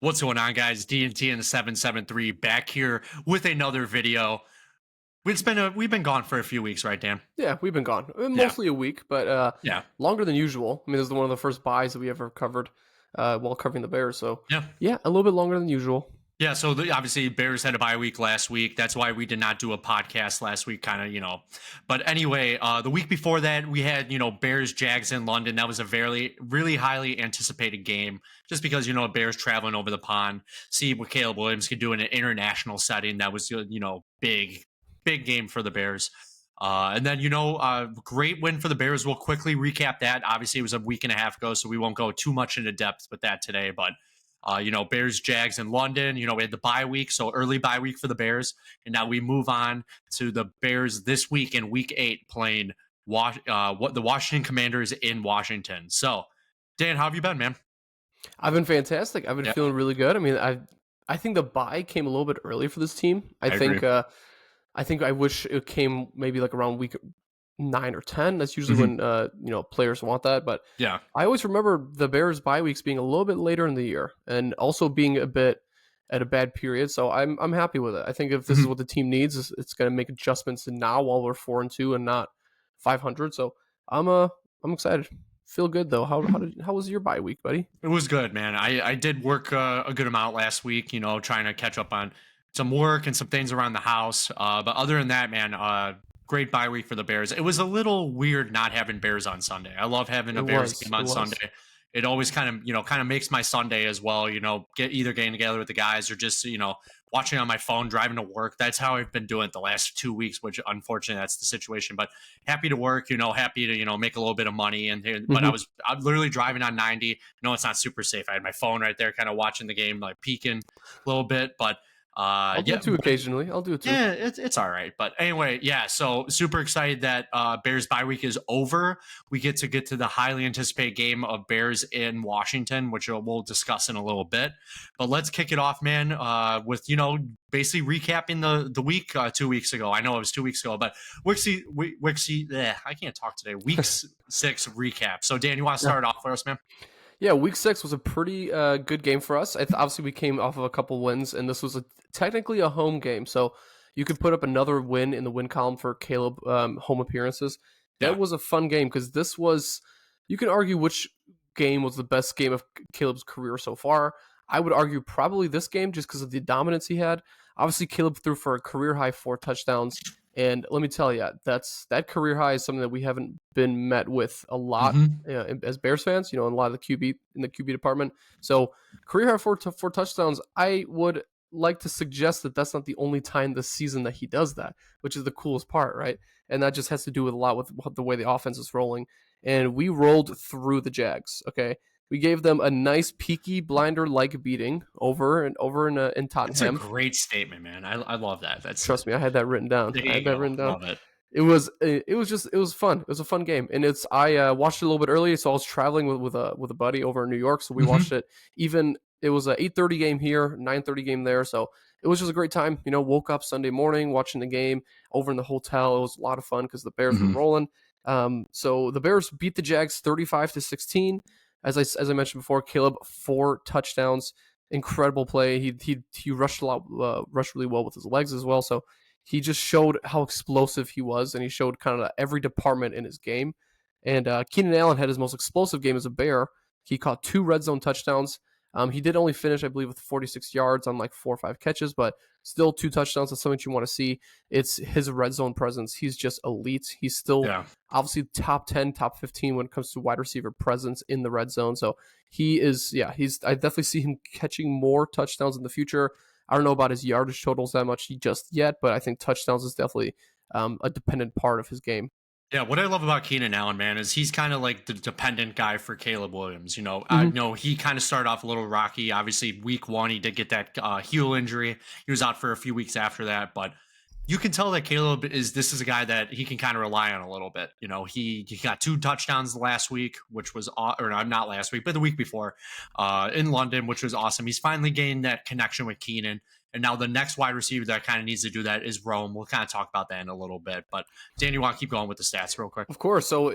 What's going on, guys? D&T and the 773 back here with another video. We've been gone for a few weeks, right, Dan? Yeah, we've been gone. Yeah, Mostly a week, but yeah, longer than usual. I mean, this is one of the first buys that we ever covered while covering the Bears. So, yeah, yeah, a little bit longer than usual. yeah. So obviously, Bears had a bye week last week. That's why we did not do a podcast last week, kind of, But anyway, the week before that, we had Bears Jags in London. That was a very really highly anticipated game, just because Bears traveling over the pond, see what Caleb Williams could do in an international setting. That was big game for the Bears. And then, great win for the Bears. We'll quickly recap that. Obviously, it was a week and a half ago, so we won't go too much into depth with that today. But, Bears, Jags in London. We had the bye week, so early bye week for the Bears. And now we move on to the Bears this week in week 8 playing the Washington Commanders in Washington. So, Dan, how have you been, man? I've been fantastic. I've been Yeah, feeling really good. I mean, I think the buy came a little bit early for this team. I I agree. think I think I wish it came maybe like around week 9 or 10. That's usually Mhm. when players want that. But Yeah. I always remember the Bears bye weeks being a little bit later in the year and also being a bit at a bad period. So I'm happy with it. I think if this is Mhm. what the team needs, it's going to make adjustments now while we're 4-2 and not 500. So I'm excited. Feel good though. How was your bye week, buddy? It was good, man. I did work a good amount last week, trying to catch up on some work and some things around the house. But other than that, man, great bye week for the Bears. It was a little weird not having Bears on Sunday. I love having It a Bears was. game It on was. Sunday. It always kind of makes my Sunday as well, getting together with the guys or just, watching on my phone, driving to work. That's how I've been doing it the last 2 weeks, which unfortunately that's the situation. But happy to work, happy to, make a little bit of money. But Hmm. I'm literally driving on 90. No, it's not super safe. I had my phone right there, kind of watching the game, like peeking a little bit. But I'll do yeah, it too occasionally. I'll do it too. yeah, it's all right. But anyway, yeah, so super excited that Bears bye week is over. We get to the highly anticipated game of Bears in Washington, which we'll discuss in a little bit. But let's kick it off, man, with basically recapping the week 2 weeks ago. I know it was 2 weeks ago, but I can't talk today. Week 6 recap. So Dan, you want to Yeah. start off for us, man? Yeah, week 6 was a pretty good game for us. Obviously, we came off of a couple wins, and this was technically a home game. So you could put up another win in the win column for Caleb home appearances. Yeah. That was a fun game because this was, you can argue which game was the best game of Caleb's career so far. I would argue probably this game just because of the dominance he had. Obviously, Caleb threw for a career high 4 touchdowns. And let me tell you, that career high is something that we haven't been met with a lot Hmm. as Bears fans, in a lot of the QB department. So career high four touchdowns. I would like to suggest that that's not the only time this season that he does that, which is the coolest part, right? And that just has to do with a lot with the way the offense is rolling. And we rolled through the Jags. Okay, we gave them a nice Peaky Blinder like beating over in It's a Tottenham. great statement, man. I love that. Trust me, I had that written down. There I had you that go. written down. Love it. It was fun game, and I watched it a little bit early, so I was traveling with a buddy over in New York, so we watched Hmm. it. Even it was a 8:30 game here, 9:30 game there, so it was just a great time. Woke up Sunday morning watching the game over in the hotel. It was a lot of fun because the Bears were Hmm. rolling. So the Bears beat the Jags 35-16. As I mentioned before, Caleb 4 touchdowns, incredible play. He rushed rushed really well with his legs as well. So he just showed how explosive he was, and he showed kind of every department in his game. And Keenan Allen had his most explosive game as a Bear. He caught 2 red zone touchdowns. He did only finish, I believe, with 46 yards on like 4 or 5 catches, but still 2 touchdowns. That's something you want to see. It's his red zone presence. He's just elite. He's still Yeah. obviously top 10, top 15 when it comes to wide receiver presence in the red zone. So he is, yeah, I definitely see him catching more touchdowns in the future. I don't know about his yardage totals that much just yet, but I think touchdowns is definitely a dependent part of his game. Yeah, what I love about Keenan Allen, man, is he's kind of like the dependent guy for Caleb Williams. I Hmm. know he kind of started off a little rocky. Obviously, week 1, he did get that heel injury. He was out for a few weeks after that, but you can tell that this is a guy that he can kind of rely on a little bit. He got 2 touchdowns last week, which was or not last week, but the week before in London, which was awesome. He's finally gained that connection with Keenan. And now the next wide receiver that kind of needs to do that is Rome. We'll kind of talk about that in a little bit. But Dan, you want to keep going with the stats real quick? Of course. So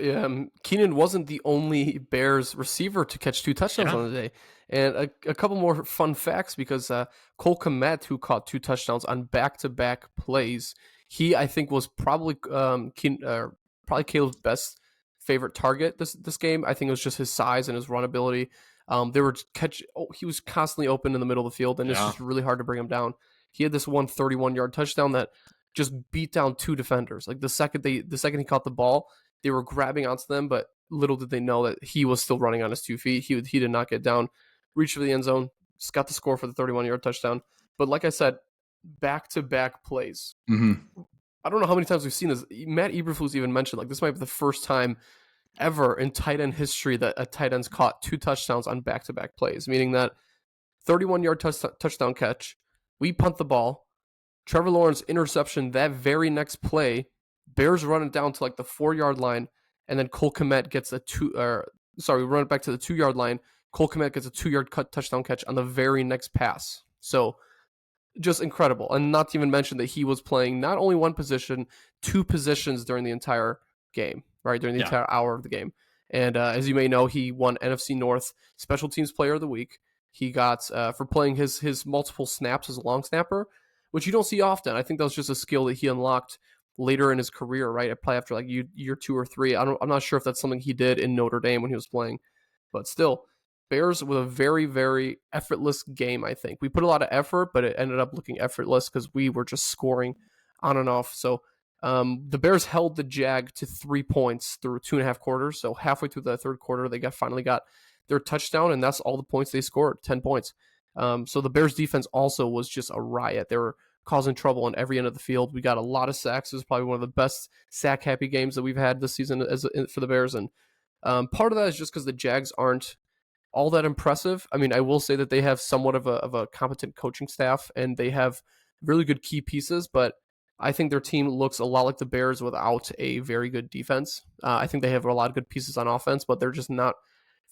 Keenan wasn't the only Bears receiver to catch 2 touchdowns on the day. And a couple more fun facts because Cole Kmet, who caught 2 touchdowns on back-to-back plays, he, I think, was probably probably Caleb's best favorite target this game. I think it was just his size and his run ability. He was constantly open in the middle of the field, and it's just really hard to bring him down. He had this 131-yard touchdown that just beat down 2 defenders. Like the second he caught the ball, they were grabbing onto them, but little did they know that he was still running on his 2 feet. He did not get down, reached for the end zone, just got the score for the 31-yard touchdown. But like I said, back-to-back plays. Mm-hmm. I don't know how many times we've seen this. Matt Eberflus even mentioned, like, this might be the first time ever in tight end history that a tight end's caught 2 touchdowns on back-to-back plays, meaning that 31-yard touchdown catch, we punt the ball, Trevor Lawrence interception that very next play, Bears run it down to like the 4-yard line, and then Cole Kmet gets we run it back to the 2-yard line. Cole Kmet gets a 2-yard touchdown catch on the very next pass. So just incredible. And not to even mention that he was playing not only one position, 2 positions during the entire game, right? During the entire hour of the game. And as you may know, he won NFC North Special Teams Player of the Week. He got, for playing his multiple snaps as a long snapper, which you don't see often. I think that was just a skill that he unlocked later in his career, right? Probably after like year 2 or 3. I'm not sure if that's something he did in Notre Dame when he was playing. But still, Bears with a very, very effortless game, I think. We put a lot of effort, but it ended up looking effortless because we were just scoring on and off. So the Bears held the Jag to 3 points through 2.5 quarters. So halfway through the third quarter, they finally got their touchdown, and that's all the points they scored, 10 points. So the Bears defense also was just a riot. They were causing trouble on every end of the field. We got a lot of sacks. It was probably one of the best sack-happy games that we've had this season for the Bears. And part of that is just because the Jags aren't all that impressive. I mean, I will say that they have somewhat of a competent coaching staff, and they have really good key pieces, but I think their team looks a lot like the Bears without a very good defense. I think they have a lot of good pieces on offense, but they're just not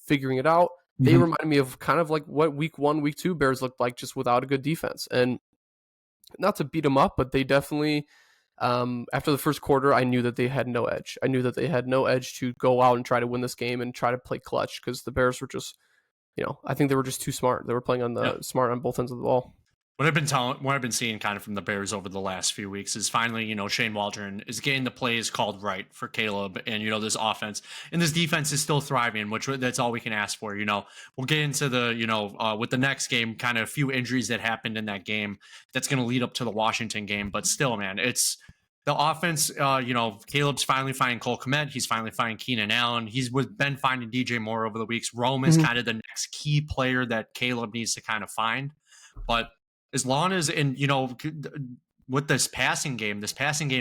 figuring it out. They remind me of kind of like what week 1, week 2 Bears looked like, just without a good defense. And not to beat them up, but they definitely, after the first quarter, I knew that they had no edge. I knew that they had no edge to go out and try to win this game and try to play clutch, because the Bears were just, I think they were just too smart. They were playing on the smart on both ends of the ball. What I've been seeing kind of from the Bears over the last few weeks is finally, Shane Waldron is getting the plays called right for Caleb, and this offense and this defense is still thriving, which that's all we can ask for. We'll get into the with the next game, kind of a few injuries that happened in that game that's going to lead up to the Washington game, but still, man, it's the offense. Caleb's finally finding Cole Kmet. He's finally finding Keenan Allen. He's been finding DJ Moore over the weeks. Rome is kind of the next key player that Caleb needs to kind of find, but as long as, with this passing game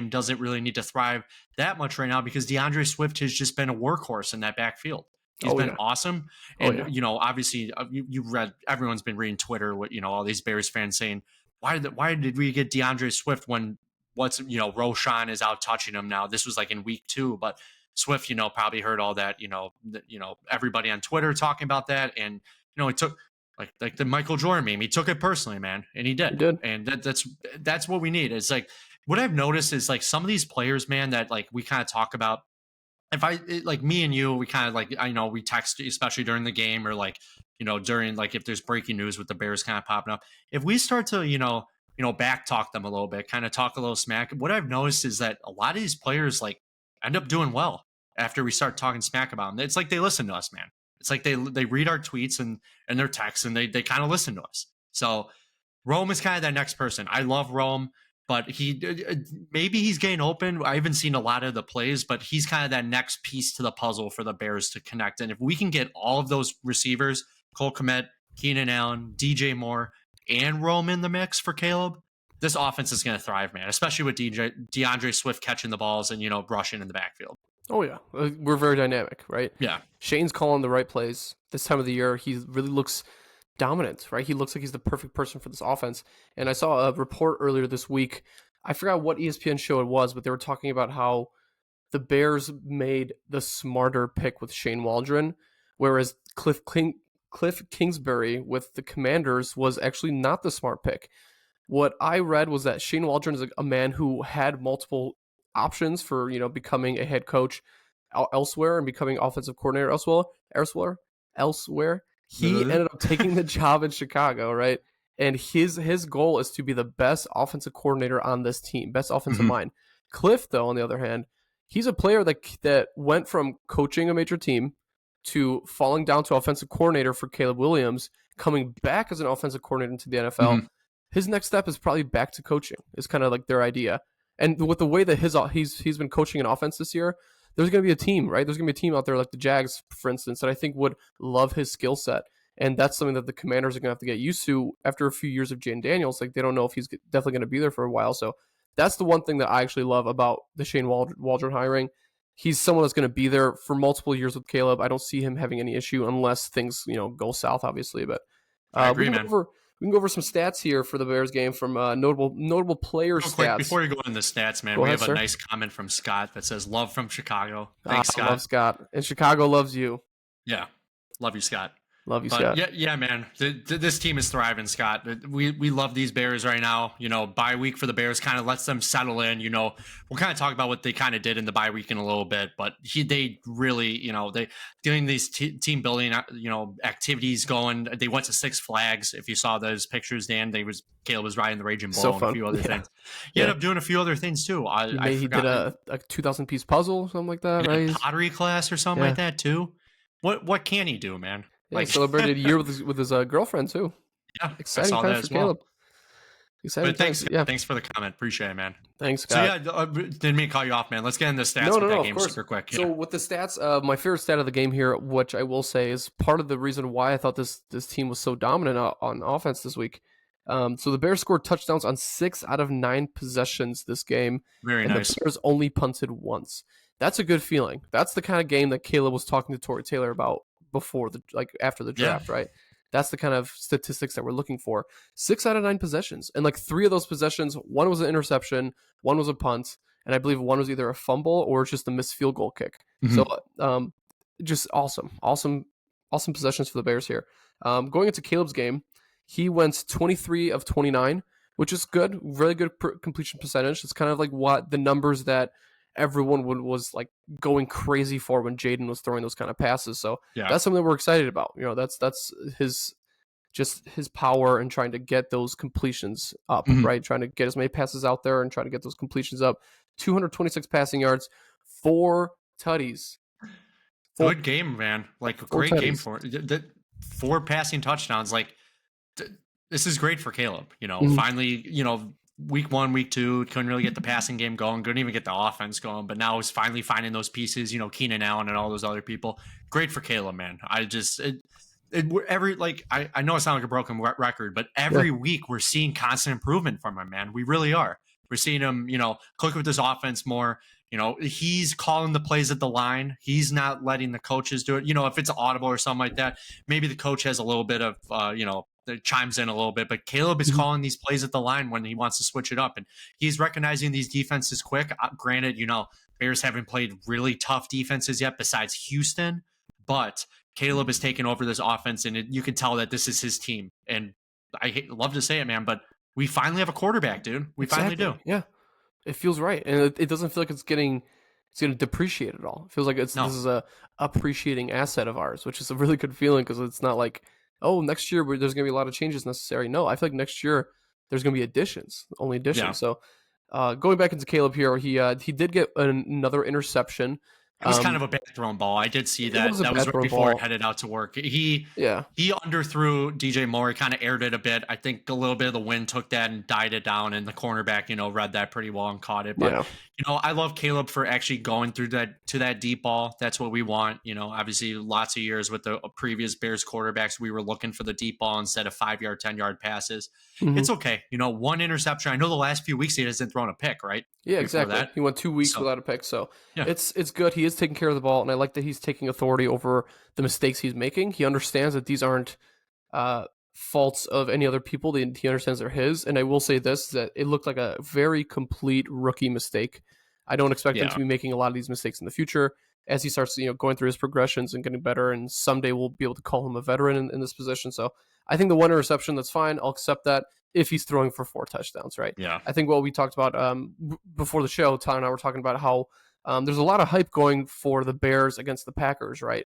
doesn't really need to thrive that much right now, because DeAndre Swift has just been a workhorse in that backfield. He's been awesome. And, obviously you read, everyone's been reading Twitter, all these Bears fans saying, why did we get DeAndre Swift when Roshan is out touching him now? This was like in week 2, but Swift, probably heard all that, everybody on Twitter talking about that. And, it took, like the Michael Jordan meme, he took it personally, man, and he did. And that's what we need. It's like, what I've noticed is like some of these players, man, that like we kind of talk about. Like me and you, we kind of like, we text, especially during the game, or like, during like if there's breaking news with the Bears kind of popping up. If we start to, back talk them a little bit, kind of talk a little smack. What I've noticed is that a lot of these players like end up doing well after we start talking smack about them. It's like they listen to us, man. It's like they read our tweets and their texts, and they kind of listen to us. So Rome is kind of that next person. I love Rome, but maybe he's getting open. I haven't seen a lot of the plays, but he's kind of that next piece to the puzzle for the Bears to connect. And if we can get all of those receivers, Cole Kmet, Keenan Allen, DJ Moore, and Rome in the mix for Caleb, this offense is going to thrive, man, especially with DeAndre Swift catching the balls and, rushing in the backfield. Oh, yeah. We're very dynamic, right? Yeah. Shane's calling the right plays. This time of the year, he really looks dominant, right? He looks like he's the perfect person for this offense. And I saw a report earlier this week. I forgot what ESPN show it was, but they were talking about how the Bears made the smarter pick with Shane Waldron, whereas Cliff Kingsbury with the Commanders was actually not the smart pick. What I read was that Shane Waldron is a man who had multiple options for becoming a head coach elsewhere and becoming offensive coordinator elsewhere. He ended up taking the job in Chicago, right? And his goal is to be the best offensive coordinator on this team, best offensive mind. Cliff, though, on the other hand, he's a player that went from coaching a major team to falling down to offensive coordinator for Caleb Williams, coming back as an offensive coordinator into the NFL. His next step is probably back to coaching. Is kind of like their idea. And with the way that he's been coaching an offense this year, there's going to be a team, right? There's going to be a team out there like the Jags, for instance, that I think would love his skill set. And that's something that the Commanders are going to have to get used to after a few years of Jaden Daniels. Like, they don't know if he's definitely going to be there for a while. So that's the one thing that I actually love about the Shane Waldron hiring. He's someone that's going to be there for multiple years with Caleb. I don't see him having any issue unless things, go south, obviously. But I agree, man. We can go over some stats here for the Bears game from notable player stats. Quick, before you go into the stats, man, we have a nice comment from Scott that says, "Love from Chicago." Thanks, Scott. Love Scott. And Chicago loves you. Yeah. Love you, Scott. Love you, Scott. Yeah, man. This team is thriving, Scott. We love these Bears right now. Bye week for the Bears kind of lets them settle in. We'll kind of talk about what they kind of did in the bye week in a little bit, but they really, they doing these team building, activities going. They went to Six Flags. If you saw those pictures, Dan, Caleb was riding the Raging Bull and a few other things. He ended up doing a few other things too. He did a 2,000 piece puzzle, something like that, right? Pottery class or something like that too. What can he do, man? Yeah, celebrated a year with his girlfriend too. Yeah, exciting times for Caleb. Exciting. But thanks, times. Yeah. Thanks for the comment. Appreciate it, man. Thanks, Scott. So didn't mean to call you off, man. Let's get into the stats with that game super quick. So with the stats, my favorite stat of the game here, which I will say is part of the reason why I thought this team was so dominant on offense this week. So the Bears scored touchdowns on 6 out of 9 possessions this game. Very nice. The Bears only punted once. That's a good feeling. That's the kind of game that Caleb was talking to Torrey Taylor about after the draft, right? That's the kind of statistics that we're looking for. 6 out of 9 possessions, and 3 of those possessions, one was an interception, one was a punt, and I believe one was either a fumble or just a missed field goal kick. So just awesome possessions for the Bears here. Going into Caleb's game, he went 23 of 29, which is good, really good completion percentage. It's kind of like what the numbers that everyone was going crazy for when Jaden was throwing those kind of passes. So that's something that we're excited about. That's his power and trying to get those completions up, right? Trying to get as many passes out there and trying to get those completions up. 226 passing yards, 4 tutties. Good game, man. A great game for it. 4 passing touchdowns. This is great for Caleb. Finally, week 1, week 2, couldn't really get the passing game going, couldn't even get the offense going, but now he's finally finding those pieces, Keenan Allen and all those other people. Great for Caleb, man. I just, I know it's not like a broken record, but every week we're seeing constant improvement from him, man. We really are. We're seeing him, click with this offense more. He's calling the plays at the line. He's not letting the coaches do it. If it's audible or something like that, maybe the coach has a little bit of, that chimes in a little bit, but Caleb is calling these plays at the line when he wants to switch it up, and he's recognizing these defenses quick. Granted, Bears haven't played really tough defenses yet besides Houston, but Caleb has taken over this offense, and you can tell that this is his team. And I love to say it, man, but we finally have a quarterback, dude. We finally do. Yeah, it feels right, and it doesn't feel like it's going to depreciate at all. It feels like this is a appreciating asset of ours, which is a really good feeling, because it's not like, oh, next year there's going to be a lot of changes necessary. No, I feel like next year there's going to be only additions. Yeah. So going back into Caleb here, he did get another interception. It was kind of a bad thrown ball. I did see that. That was right before it headed out to work. He underthrew DJ Moore. He kind of aired it a bit. I think a little bit of the wind took that and died it down, and the cornerback, read that pretty well and caught it. But I love Caleb for actually going through that deep ball. That's what we want. Obviously lots of years with the previous Bears quarterbacks, we were looking for the deep ball instead of 5-yard, 10-yard passes. It's okay. 1 interception. I know the last few weeks he hasn't thrown a pick, right? Yeah, exactly. He went 2 weeks without a pick. So it's good. He is taking care of the ball, and I like that he's taking authority over the mistakes he's making. He understands that these aren't faults of any other people. He understands they're his. And I will say this, that it looked like a very complete rookie mistake. I don't expect him to be making a lot of these mistakes in the future. as he starts, going through his progressions and getting better. And someday we'll be able to call him a veteran in this position. So I think the one interception, that's fine. I'll accept that if he's throwing for 4 touchdowns, right? Yeah. I think what we talked about before the show, Tyler and I were talking about how there's a lot of hype going for the Bears against the Packers, right?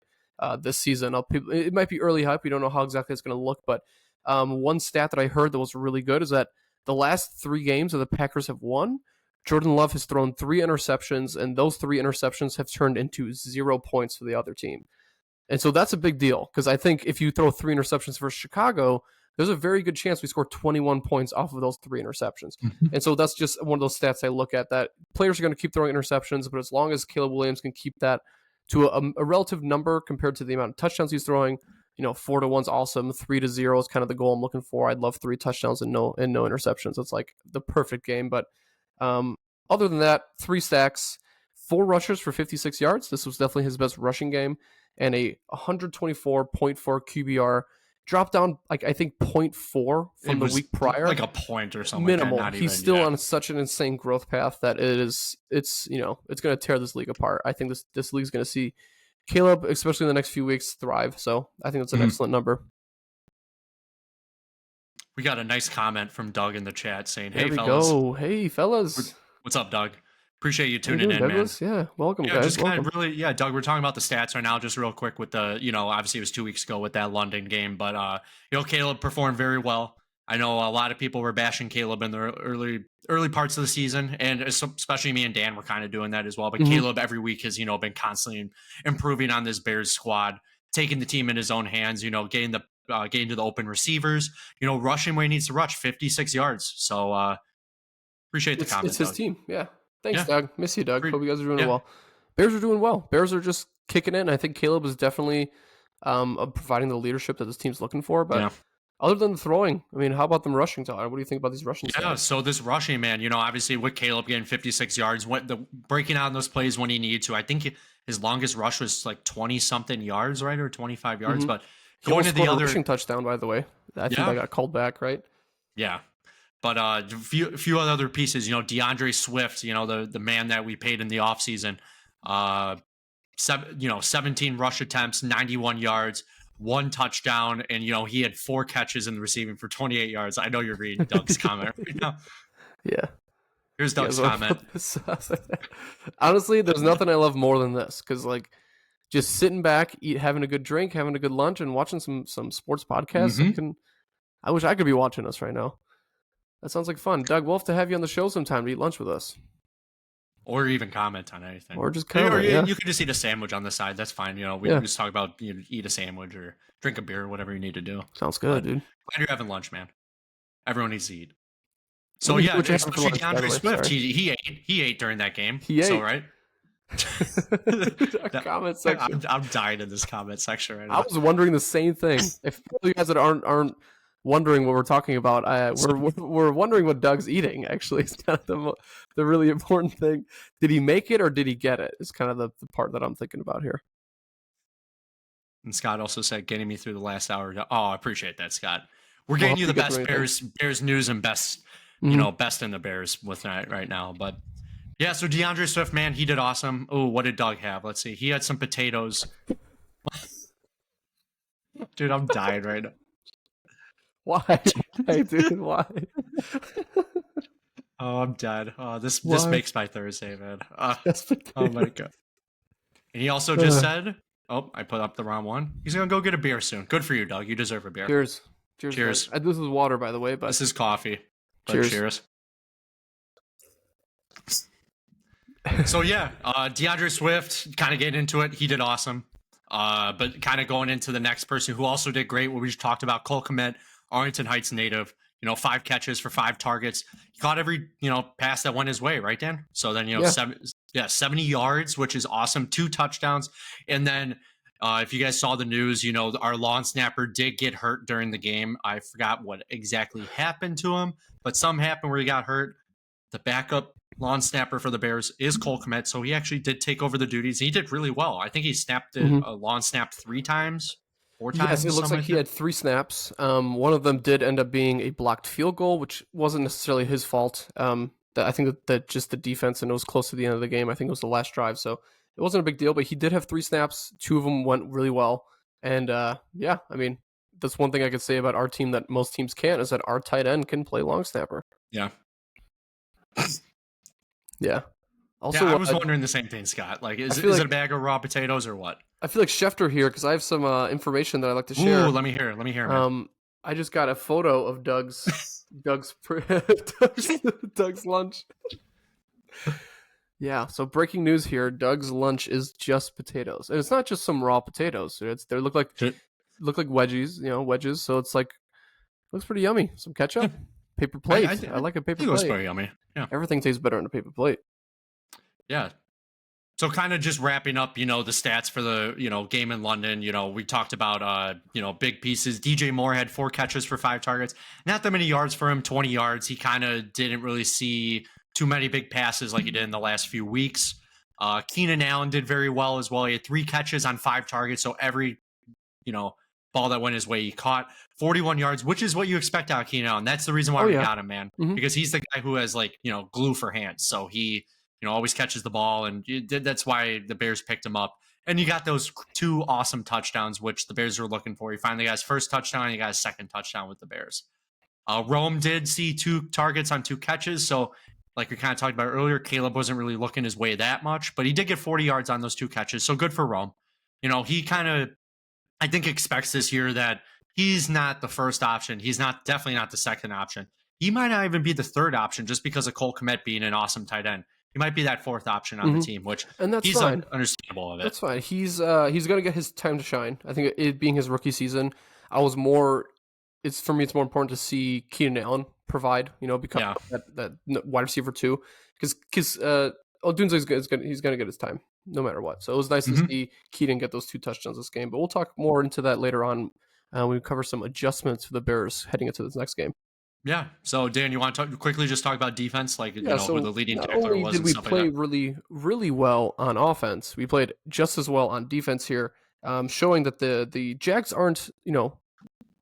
This season. It might be early hype. We don't know how exactly it's going to look, but one stat that I heard that was really good is that the last 3 games that the Packers have won, Jordan Love has thrown 3 interceptions, and those 3 interceptions have turned into 0 points for the other team. And so that's a big deal, because I think if you throw 3 interceptions versus Chicago, there's a very good chance we score 21 points off of those 3 interceptions. And so that's just one of those stats I look at, that players are going to keep throwing interceptions, but as long as Caleb Williams can keep that to a relative number compared to the amount of touchdowns he's throwing, 4 to 1's awesome. 3 to 0 is kind of the goal I'm looking for. I'd love 3 touchdowns and no interceptions. It's like the perfect game. But other than that, 3 sacks, 4 rushes for 56 yards. This was definitely his best rushing game, and a 124.4 QBR. Dropped down, like, I think 0.4 from the week prior. Like a point or something. Minimal. Like that, He's still on such an insane growth path that it's going to tear this league apart. I think this league's going to see Caleb, especially in the next few weeks, thrive. So I think that's an excellent number. We got a nice comment from Doug in the chat saying, "Hey, there we fellas." Go. Hey, fellas. What's up, Doug? Appreciate you tuning in, Douglas? man. Yeah, welcome, guys. Just welcome. kind of really, Doug, we're talking about the stats right now, just real quick with the, obviously it was 2 weeks ago with that London game, but, Caleb performed very well. I know a lot of people were bashing Caleb in the early parts of the season, and especially me and Dan were kind of doing that as well. But Caleb every week has, been constantly improving on this Bears squad, taking the team in his own hands, getting to the open receivers, rushing where he needs to rush, 56 yards. So appreciate the comment. It's his team, yeah. Thanks, Yeah. Doug. Miss you, Doug. Hope you guys are doing well. Bears are doing well. Bears are just kicking in. I think Caleb is definitely providing the leadership that this team's looking for. But other than the throwing, I mean, how about them rushing, Tyler? What do you think about these rushing stats? So this rushing, man, obviously with Caleb getting 56 yards, breaking out in those plays when he needed to. I think his longest rush was like 20-something yards, right? Or 25 yards. But going to the other rushing touchdown, by the way. I think I got called back, right? Yeah. But a few other pieces, DeAndre Swift, the man that we paid in the offseason, 17 rush attempts, 91 yards, 1 touchdown, and he had 4 catches in the receiving for 28 yards. I know you're reading Doug's comment right now. Yeah. Here's Doug's comment. Honestly, there's nothing I love more than this, because just sitting back, having a good drink, having a good lunch, and watching some sports podcasts. I wish I could be watching this right now. That sounds like fun. Doug, we'll have to have you on the show sometime to eat lunch with us. Or even comment on anything. Or just comment, you could just eat a sandwich on the side. That's fine. We just talk about eat a sandwich or drink a beer, whatever you need to do. Sounds good, dude. Glad you're having lunch, man. Everyone needs to eat. So especially DeAndre Swift, he ate during that game. He ate. So right. Comment section. I'm dying in this comment section right now. I was wondering the same thing. If you guys that aren't wondering what we're talking about, we're wondering what Doug's eating. Actually, it's kind of the really important thing. Did he make it or did he get it? Is kind of the part that I'm thinking about here. And Scott also said, "Getting me through the last hour." Oh, I appreciate that, Scott. We're getting you the best Bears news and best best in the Bears with that right now. But yeah, so DeAndre Swift, man, he did awesome. Oh, what did Doug have? Let's see. He had some potatoes. Dude, I'm dying right now. Why? Hey, dude, why? Oh, I'm dead. Oh, this makes my Thursday, man. Oh my God. And he also just said, "Oh, I put up the wrong one." He's gonna go get a beer soon. Good for you, Doug. You deserve a beer. Cheers. Cheers. This is water, by the way, but this is coffee. Cheers. So yeah, DeAndre Swift, kind of getting into it. He did awesome. But kind of going into the next person who also did great, what we just talked about, Cole Kmet, Arlington Heights native, 5 catches for 5 targets. He caught every, pass that went his way, right, Dan? So then, 70 yards, which is awesome, 2 touchdowns. And then if you guys saw the news, our lawn snapper did get hurt during the game. I forgot what exactly happened to him, but something happened where he got hurt. The backup lawn snapper for the Bears is Cole Kmet, so he actually did take over the duties. He did really well. I think he snapped a lawn snap 3 times, 4 times. Yes, it looks like he had 3 snaps. One of them did end up being a blocked field goal, which wasn't necessarily his fault. I think that just the defense, and it was close to the end of the game. I think it was the last drive, so It wasn't a big deal, but he did have 3 snaps. 2 of them went really well. And yeah, I mean, that's one thing I could say about our team that most teams can't is that our tight end can play long snapper. Yeah. Yeah. Also, Yeah, I was wondering the same thing, Scott. Like, is like, it a bag of raw potatoes or what? I feel like Schefter here because I have some information that I'd like to share. Ooh, let me hear. Let me hear, man. I just got a photo of Doug's Doug's lunch. Yeah, so breaking news here: Doug's lunch is just potatoes, and it's not just some raw potatoes. They look like wedges, wedges. So it's like looks pretty yummy. Some ketchup, paper plate. I like a paper plate. It looks very yummy. Yeah, everything tastes better on a paper plate. Yeah. So kind of just wrapping up, the stats for the, game in London. We talked about, big pieces. DJ Moore had 4 catches for 5 targets. Not that many yards for him, 20 yards. He kind of didn't really see too many big passes like he did in the last few weeks. Keenan Allen did very well as well. He had 3 catches on 5 targets. So every, ball that went his way, he caught 41 yards, which is what you expect out of Keenan Allen. That's the reason why we got him, man, because he's the guy who has glue for hands. So he, always catches the ball, and that's why the Bears picked him up. And you got those 2 awesome touchdowns, which the Bears were looking for. He finally got his first touchdown, and he got his second touchdown with the Bears. Rome did see 2 targets on 2 catches, so like we kind of talked about earlier, Caleb wasn't really looking his way that much, but he did get 40 yards on those 2 catches, so good for Rome. He kind of, I think, expects this year that he's not the first option. He's definitely not the second option. He might not even be the third option just because of Cole Kmet being an awesome tight end. He might be that 4th option on the team, which and that's he's fine. Understandable of it. That's fine. He's going to get his time to shine. I think it being his rookie season, it's more important to see Keenan Allen provide, become that wide receiver 2, because Odunze he's going to get his time no matter what. So it was nice to see Keenan get those 2 touchdowns this game, but we'll talk more into that later on. We cover some adjustments for the Bears heading into this next game. Yeah. So, Dan, you want to quickly just talk about defense, who the leading tackler was? Did we play really, really well on offense? We played just as well on defense here, showing that the Jags aren't,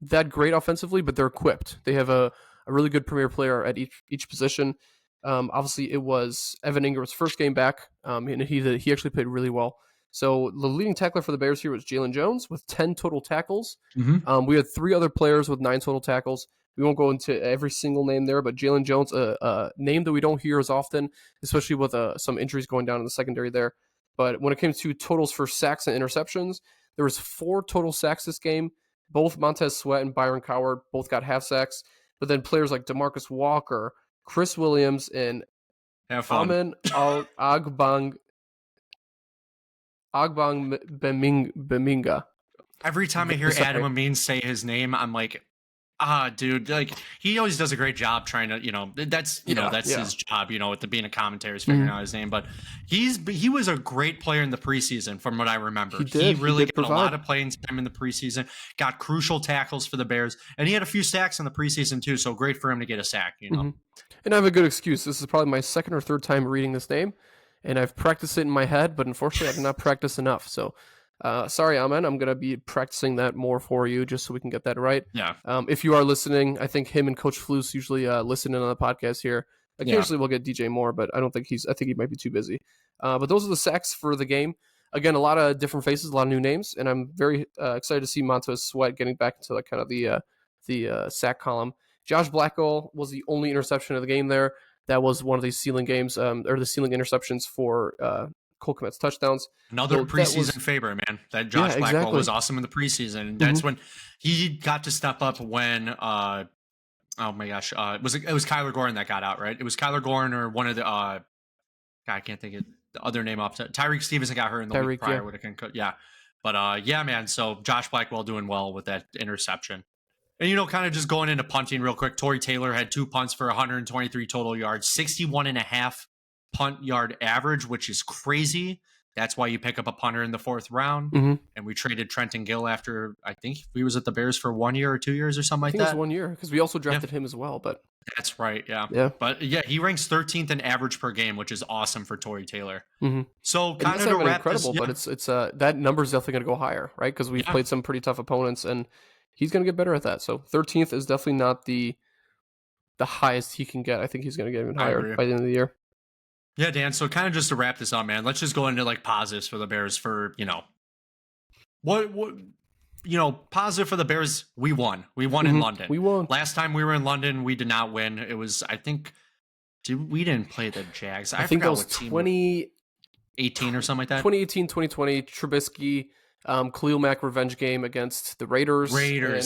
that great offensively, but they're equipped. They have a really good premier player at each position. Obviously, it was Evan Ingram's first game back, and he actually played really well. So the leading tackler for the Bears here was Jalen Jones with 10 total tackles. We had 3 other players with 9 total tackles. We won't go into every single name there, but Jalen Jones, a name that we don't hear as often, especially with some injuries going down in the secondary there. But when it came to totals for sacks and interceptions, there was 4 total sacks this game. Both Montez Sweat and Byron Coward both got half sacks. But then players like DeMarcus Walker, Chris Williams, and Amen Agbang Beminga. Every time I hear Adam Amin say his name, I'm like, dude, like he always does a great job trying to, that's his job, with being a commentator is figuring out his name. But he was a great player in the preseason, from what I remember. He really got a lot of playing time in the preseason, got crucial tackles for the Bears, and he had a few sacks in the preseason too. So great for him to get a sack, And I have a good excuse. This is probably my 2nd or 3rd time reading this name, and I've practiced it in my head, but unfortunately I did not practice enough. So sorry, Amen. I'm going to be practicing that more for you just so we can get that right. Yeah. If you are listening, I think him and Coach Flus usually listen in on the podcast here. Occasionally we'll get DJ Moore, but I think he might be too busy. But those are the sacks for the game. Again, a lot of different faces, a lot of new names, and I'm very excited to see Montez Sweat getting back into the sack column. Josh Blackwell was the only interception of the game there. That was one of these ceiling games, or the ceiling interceptions for Cole Kmet's touchdowns. Another preseason favor, man. That Josh Blackwell was awesome in the preseason. And that's when he got to step up when oh my gosh, it was Kyler Gordon that got out, right? It was Kyler Gordon or one of the God, I can't think of the other name off. Tyreek Stevenson got hurt in the week prior with a concussion. Yeah. But yeah, man. So Josh Blackwell doing well with that interception. And, kind of just going into punting real quick, Torrey Taylor had 2 punts for 123 total yards, 61.5 punt yard average, which is crazy. That's why you pick up a punter in the 4th round. And we traded Trenton Gill after, I think he was at the Bears for 1 year or 2 years or something like that. It was 1 year because we also drafted him as well. But that's right. Yeah. But yeah, he ranks 13th in average per game, which is awesome for Torrey Taylor. So kind of to wrap incredible, but it's that number is definitely going to go higher, right? Because we've played some pretty tough opponents, and he's going to get better at that. So 13th is definitely not the highest he can get. I think he's going to get even higher by the end of the year. Yeah, Dan. So kind of just to wrap this up, man, let's just go into like positives for the Bears for, what positive for the Bears. We won. We won in London. We won. Last time we were in London, we did not win. It was, I think, we didn't play the Jags. I think that forgot was what team. 2018 or something like that. 2020 Trubisky, Khalil Mack revenge game against the Raiders.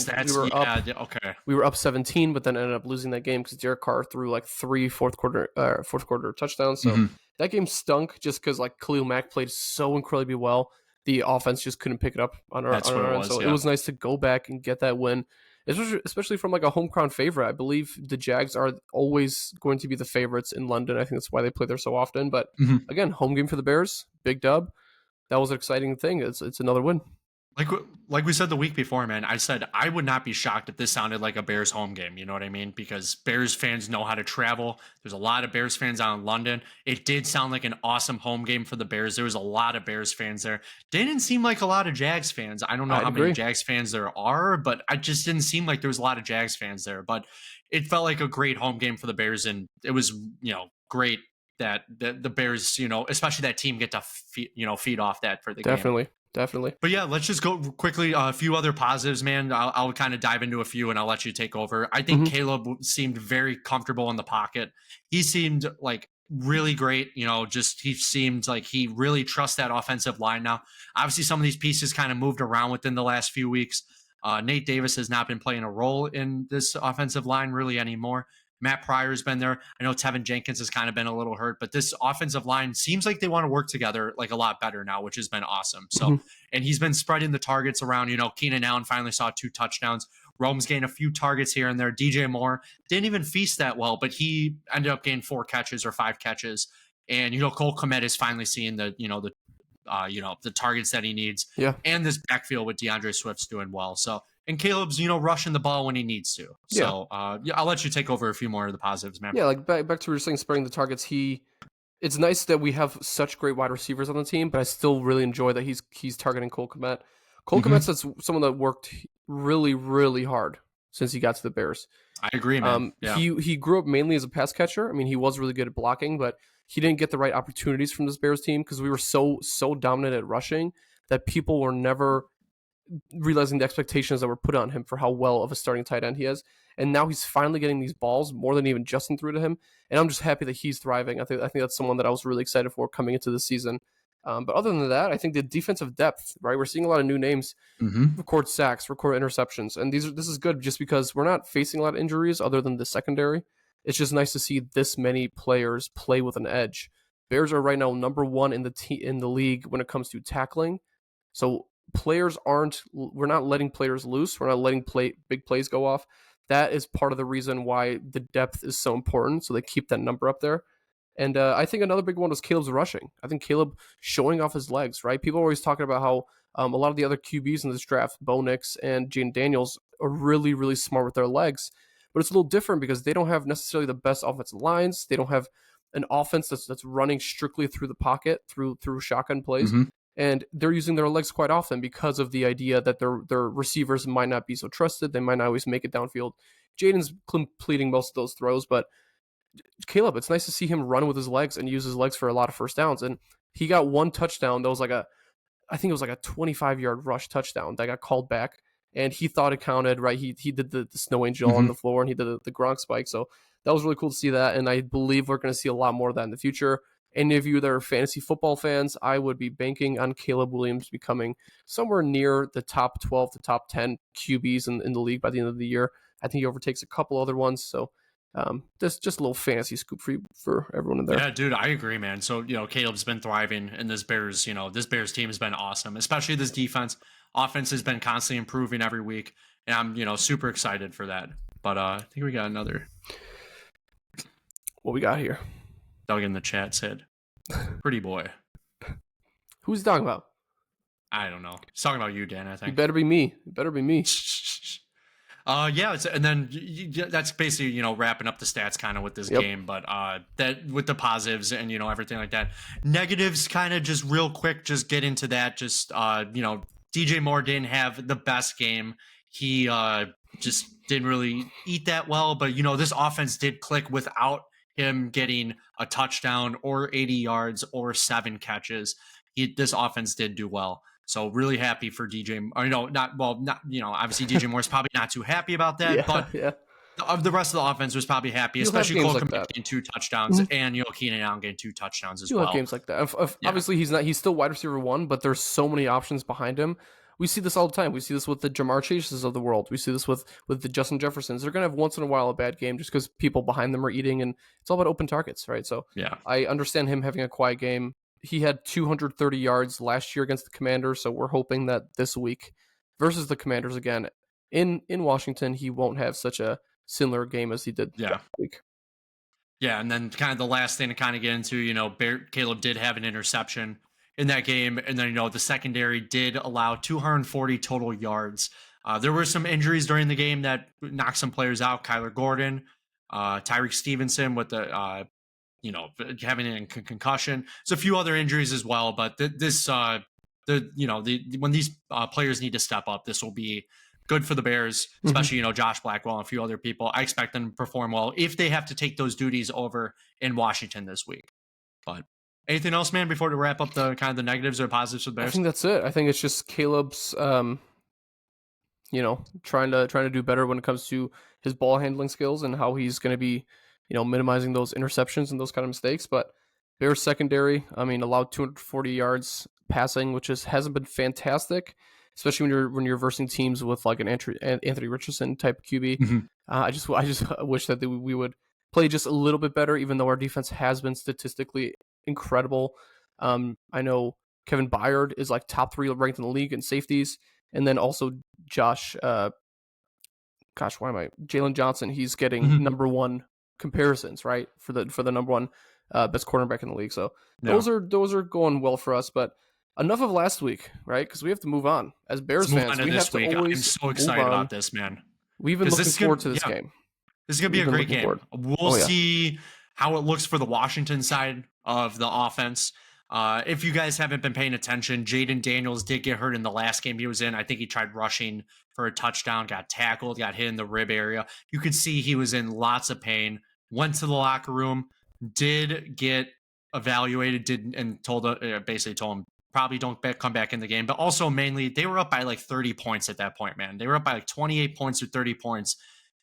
That's okay. We were up 17, but then ended up losing that game because Derek Carr threw like 3 fourth quarter touchdowns. So that game stunk just because like Khalil Mack played so incredibly well. The offense just couldn't pick it up on our end. So it was nice to go back and get that win, especially from like a home ground favorite. I believe the Jags are always going to be the favorites in London. I think that's why they play there so often. But again, home game for the Bears, big dub. That was an exciting thing. It's another win. Like we said the week before, man, I said I would not be shocked if this sounded like a Bears home game. You know what I mean? Because Bears fans know how to travel. There's a lot of Bears fans out in London. It did sound like an awesome home game for the Bears. There was a lot of Bears fans there. Didn't seem like a lot of Jags fans. I don't know how many Jags fans there are, but I just didn't seem like there was a lot of Jags fans there. But it felt like a great home game for the Bears, and it was, great that the Bears, especially that team, get to feed off that for the game. Definitely. But yeah, let's just go quickly. A few other positives, man. I'll kind of dive into a few and I'll let you take over. I think Caleb seemed very comfortable in the pocket. He seemed like really great. He seemed like he really trusts that offensive line now. Obviously, some of these pieces kind of moved around within the last few weeks. Nate Davis has not been playing a role in this offensive line really anymore. Matt Pryor's been there. I know Tevin Jenkins has kind of been a little hurt, but this offensive line seems like they want to work together like a lot better now, which has been awesome. So, and he's been spreading the targets around. Keenan Allen finally saw 2 touchdowns. Rome's gained a few targets here and there. DJ Moore didn't even feast that well, but he ended up getting 4 catches or 5 catches. And Cole Kmet is finally seeing the targets that he needs. Yeah. And this backfield with DeAndre Swift's doing well. So. And Caleb's, rushing the ball when he needs to. So, I'll let you take over a few more of the positives, man. Yeah, like back to what you were saying, spreading the targets. It's nice that we have such great wide receivers on the team, but I still really enjoy that he's targeting Cole Kmet. Cole Kmet's someone that worked really, really hard since he got to the Bears. I agree, man. He grew up mainly as a pass catcher. I mean, he was really good at blocking, but he didn't get the right opportunities from this Bears team because we were so dominant at rushing that people were never realizing the expectations that were put on him for how well of a starting tight end he is. And now he's finally getting these balls more than even Justin threw to him. And I'm just happy that he's thriving. I think that's someone that I was really excited for coming into the season. But other than that, I think the defensive depth, right? We're seeing a lot of new names record sacks, record interceptions. And this is good just because we're not facing a lot of injuries other than the secondary. It's just nice to see this many players play with an edge. Bears are right now number 1 in the league when it comes to tackling. So we're not letting players loose. We're not letting big plays go off. That is part of the reason why the depth is so important. So they keep that number up there. And I think another big one was Caleb's rushing. I think Caleb showing off his legs, right? People are always talking about how a lot of the other QBs in this draft, Bo Nix and Jaden Daniels, are really, really smart with their legs. But it's a little different because they don't have necessarily the best offensive lines. They don't have an offense that's running strictly through the pocket, through shotgun plays. And they're using their legs quite often because of the idea that their receivers might not be so trusted. They might not always make it downfield. Jaden's completing most of those throws, but Caleb, it's nice to see him run with his legs and use his legs for a lot of first downs. And he got 1 touchdown that was I think it was like a 25-yard rush touchdown that got called back. And he thought it counted, right? He did the snow angel on the floor, and he did the Gronk spike. So that was really cool to see that. And I believe we're going to see a lot more of that in the future. Any of you that are fantasy football fans, I would be banking on Caleb Williams becoming somewhere near the top 12 to top 10 QBs in the league by the end of the year. I think he overtakes a couple other ones. So that's just a little fantasy scoop for everyone in there. Yeah, dude, I agree, man. So, Caleb's been thriving, and this Bears team has been awesome, especially this defense. Offense has been constantly improving every week, and I'm, super excited for that. But I think we got another. What we got here? Doug in the chat said, "Pretty boy." Who's he talking about? I don't know. He's talking about you, Dan, I think. It better be me. Yeah, and then that's basically, wrapping up the stats kind of with this game, but that with the positives and, everything like that. Negatives kind of just real quick, just get into that. Just, DJ Moore didn't have the best game. He just didn't really eat that well, but, this offense did click without him getting a touchdown or 80 yards or 7 catches, this offense did do well. So really happy for DJ. Or not obviously DJ Moore's probably not too happy about that, Yeah, but yeah. of the rest of the offense was probably happy, You'll have especially games Cole like Kmet that. getting 2 touchdowns and Keenan Allen getting 2 touchdowns as You'll have well. games like that. Yeah. Obviously, he's still wide receiver 1, but there's so many options behind him. We see this all the time. We see this with the Jamar Chases of the world. We see this with the Justin Jeffersons. They're gonna have once in a while a bad game just because people behind them are eating, and it's all about open targets, right? So Yeah. I understand him having a quiet game. He had 230 yards last year against the Commanders, so we're hoping that this week versus the Commanders again in Washington, he won't have such a similar game as he did last week. Yeah, and then kind of the last thing to kind of get into, Caleb did have an interception in that game, and then the secondary did allow 240 total yards. There were some injuries during the game that knocked some players out. Kyler Gordon, Tyreek Stevenson with the having a concussion. There's a few other injuries as well, but when these players need to step up, this will be good for the Bears, especially, Josh Blackwell and a few other people. I expect them to perform well if they have to take those duties over in Washington this week. But anything else, man, before to wrap up the kind of the negatives or positives for the Bears? I think that's it. I think it's just Caleb's, trying to do better when it comes to his ball handling skills and how he's going to be, minimizing those interceptions and those kind of mistakes. But Bears secondary, allowed 240 yards passing, which hasn't been fantastic, especially when you're versing teams with like an Anthony Richardson type QB. I just wish that we would play just a little bit better, even though our defense has been statistically incredible. I know Kevin Byard is like top 3 ranked in the league in safeties, and then also Jalen Johnson. He's getting number 1 comparisons, right, for the number 1 best cornerback in the league. So those are going well for us, but. Enough of last week, right? Because we have to move on. As Bears fans, we have to always. I'm so excited about this, man. We've been looking forward to this game. This is going to be a great game. We'll see how it looks for the Washington side of the offense. If you guys haven't been paying attention, Jaden Daniels did get hurt in the last game he was in. I think he tried rushing for a touchdown, got tackled, got hit in the rib area. You could see he was in lots of pain. Went to the locker room, did get evaluated, basically told him, probably don't come back in the game. But also mainly they were up by like 30 points at that point, man. They were up by like 28 points or 30 points.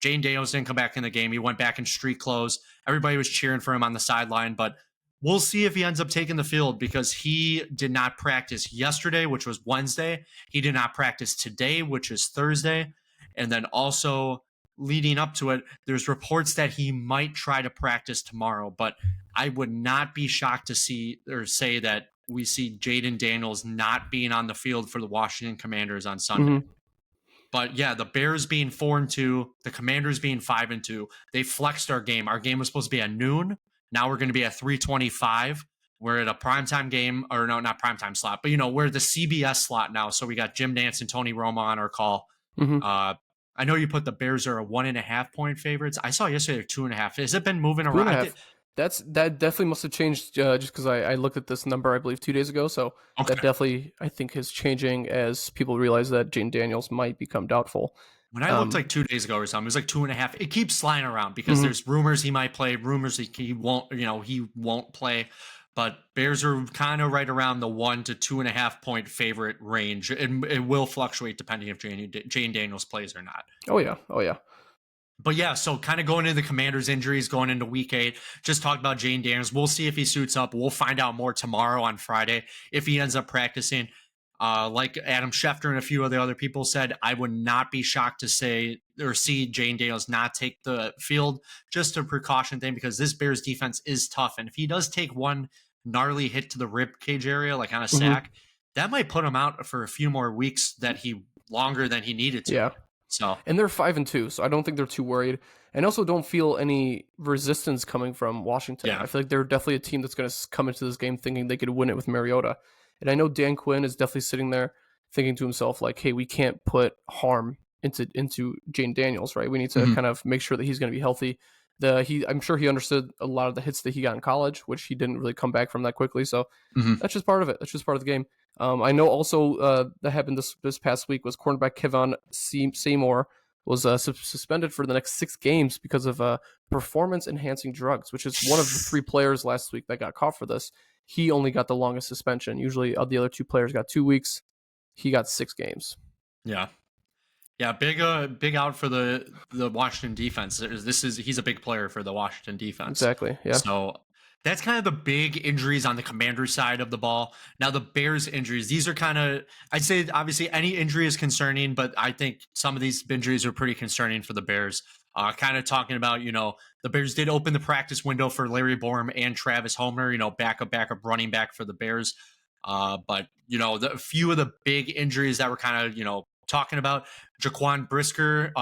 Jaden Daniels didn't come back in the game. He went back in street clothes. Everybody was cheering for him on the sideline, but we'll see if he ends up taking the field because he did not practice yesterday, which was Wednesday. He did not practice today, which is Thursday. And then also leading up to it, there's reports that he might try to practice tomorrow, but I would not be shocked to see or say that we see Jaden Daniels not being on the field for the Washington Commanders on Sunday. But yeah, the Bears being 4-2, the Commanders being 5-2, they flexed our game. Our game was supposed to be at noon. Now we're going to be at 3:25. We're at a primetime game, or no, not primetime slot, but we're the CBS slot now. So we got Jim Nantz and Tony Romo on our call. I know you put the Bears are a 1.5 point favorites. I saw yesterday they're 2.5. Has it been moving around? That definitely must have changed just because I looked at this number, I believe, 2 days ago. So that definitely, I think, is changing as people realize that Jaden Daniels might become doubtful. When I looked like 2 days ago or something, it was like 2.5. It keeps sliding around because there's rumors he might play, rumors he won't, he won't play. But Bears are kind of right around the 1 to 2.5 point favorite range. And it will fluctuate depending if Jaden Daniels plays or not. Oh, yeah. But yeah, so kind of going into the Commanders' injuries, going into Week 8, just talked about Jaden Daniels. We'll see if he suits up. We'll find out more tomorrow on Friday if he ends up practicing. Like Adam Schefter and a few of the other people said, I would not be shocked to say or see Jaden Daniels not take the field, just a precaution thing, because this Bears defense is tough. And if he does take one gnarly hit to the rib cage area, like on a sack, that might put him out for a few more weeks longer than he needed to. Yeah. And they're 5-2, so I don't think they're too worried. And also don't feel any resistance coming from Washington. Yeah. I feel like they're definitely a team that's going to come into this game thinking they could win it with Mariota. And I know Dan Quinn is definitely sitting there thinking to himself, like, hey, we can't put harm into Jaden Daniels, right? We need to kind of make sure that he's going to be healthy. I'm sure he understood a lot of the hits that he got in college, which he didn't really come back from that quickly. So that's just part of it. That's just part of the game. I know also that happened this past week was cornerback Kevon Seymour was suspended for the next 6 games because of performance enhancing drugs, which is one of the 3 players last week that got caught for this. He only got the longest suspension. Usually the other 2 players got 2 weeks. He got 6 games. Yeah. Yeah, big out for the Washington defense. He's a big player for the Washington defense. Exactly. Yeah. So that's kind of the big injuries on the Commanders side of the ball. Now the Bears injuries, these are kind of, I'd say obviously any injury is concerning, but I think some of these injuries are pretty concerning for the Bears. Kind of talking about, the Bears did open the practice window for Larry Borum and Travis Homer, backup running back for the Bears. But the few of the big injuries that were kind of, talking about, Jaquan Brisker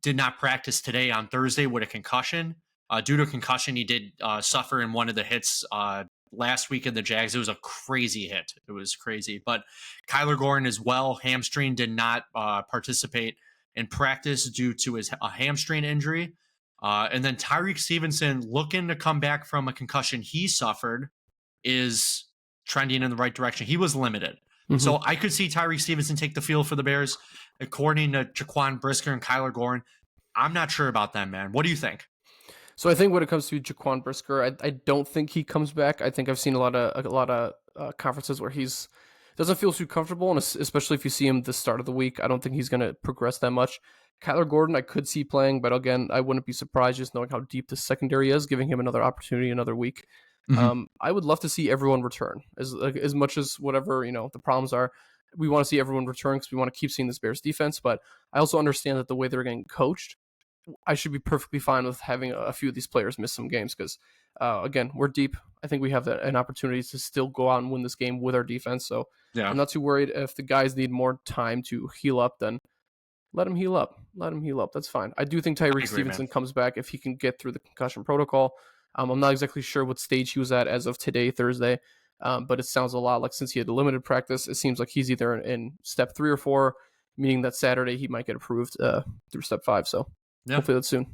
did not practice today on Thursday with a concussion. Due to concussion, he did suffer in one of the hits last week in the Jags. It was a crazy hit. It was crazy. But Kyler Gordon as well, hamstring, did not participate in practice due to his hamstring injury. And then Tyreek Stevenson, looking to come back from a concussion he suffered, is trending in the right direction. He was limited. Mm-hmm. So I could see Tyreek Stevenson take the field for the Bears. According to Jaquan Brisker and Kyler Gordon, I'm not sure about them, man. What do you think? So I think when it comes to Jaquan Brisker, I don't think he comes back. I think I've seen a lot of conferences where he's doesn't feel too comfortable, and especially if you see him the start of the week, I don't think he's going to progress that much. Kyler Gordon, I could see playing, but again, I wouldn't be surprised just knowing how deep the secondary is, giving him another opportunity, another week. Mm-hmm. I would love to see everyone return as much as whatever the problems are. We want to see everyone return because we want to keep seeing this Bears defense, but I also understand that the way they're getting coached, I should be perfectly fine with having a few of these players miss some games because, again, we're deep. I think we have an opportunity to still go out and win this game with our defense. So yeah. I'm not too worried. If the guys need more time to heal up, then let him heal up. That's fine. I do think Tyreek Stevenson comes back if he can get through the concussion protocol. I'm not exactly sure what stage he was at as of today, Thursday, but it sounds a lot like since he had a limited practice, it seems like he's either in step 3 or 4, meaning that Saturday he might get approved through step 5. So hopefully that's soon.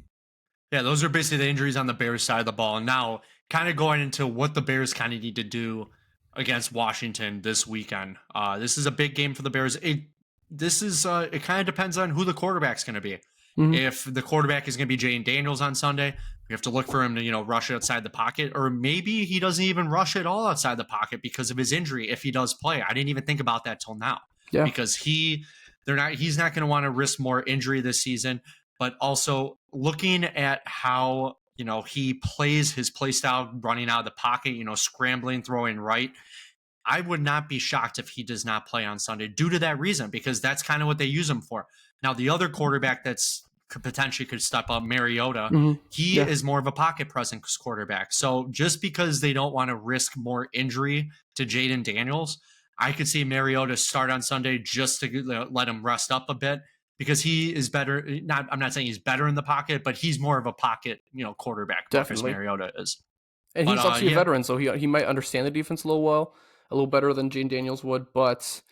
Yeah, those are basically the injuries on the Bears side of the ball. Now, kind of going into what the Bears kind of need to do against Washington this weekend. This is a big game for the Bears. It kind of depends on who the quarterback's going to be. Mm-hmm. If the quarterback is going to be Jayden Daniels on Sunday, we have to look for him to, rush outside the pocket, or maybe he doesn't even rush at all outside the pocket because of his injury. If he does play, I didn't even think about that till now because he's not going to want to risk more injury this season. But also looking at how, he plays his play style, running out of the pocket, scrambling, throwing right. I would not be shocked if he does not play on Sunday due to that reason, because that's kind of what they use him for. Now, the other quarterback could step up, Mariota, he is more of a pocket presence quarterback. So just because they don't want to risk more injury to Jayden Daniels, I could see Mariota start on Sunday just to let him rest up a bit. Because he is better. I'm not saying he's better in the pocket, but he's more of a pocket, quarterback. Definitely, Mariota is, and he's obviously a veteran, so he might understand the defense a little better than Jayden Daniels would. But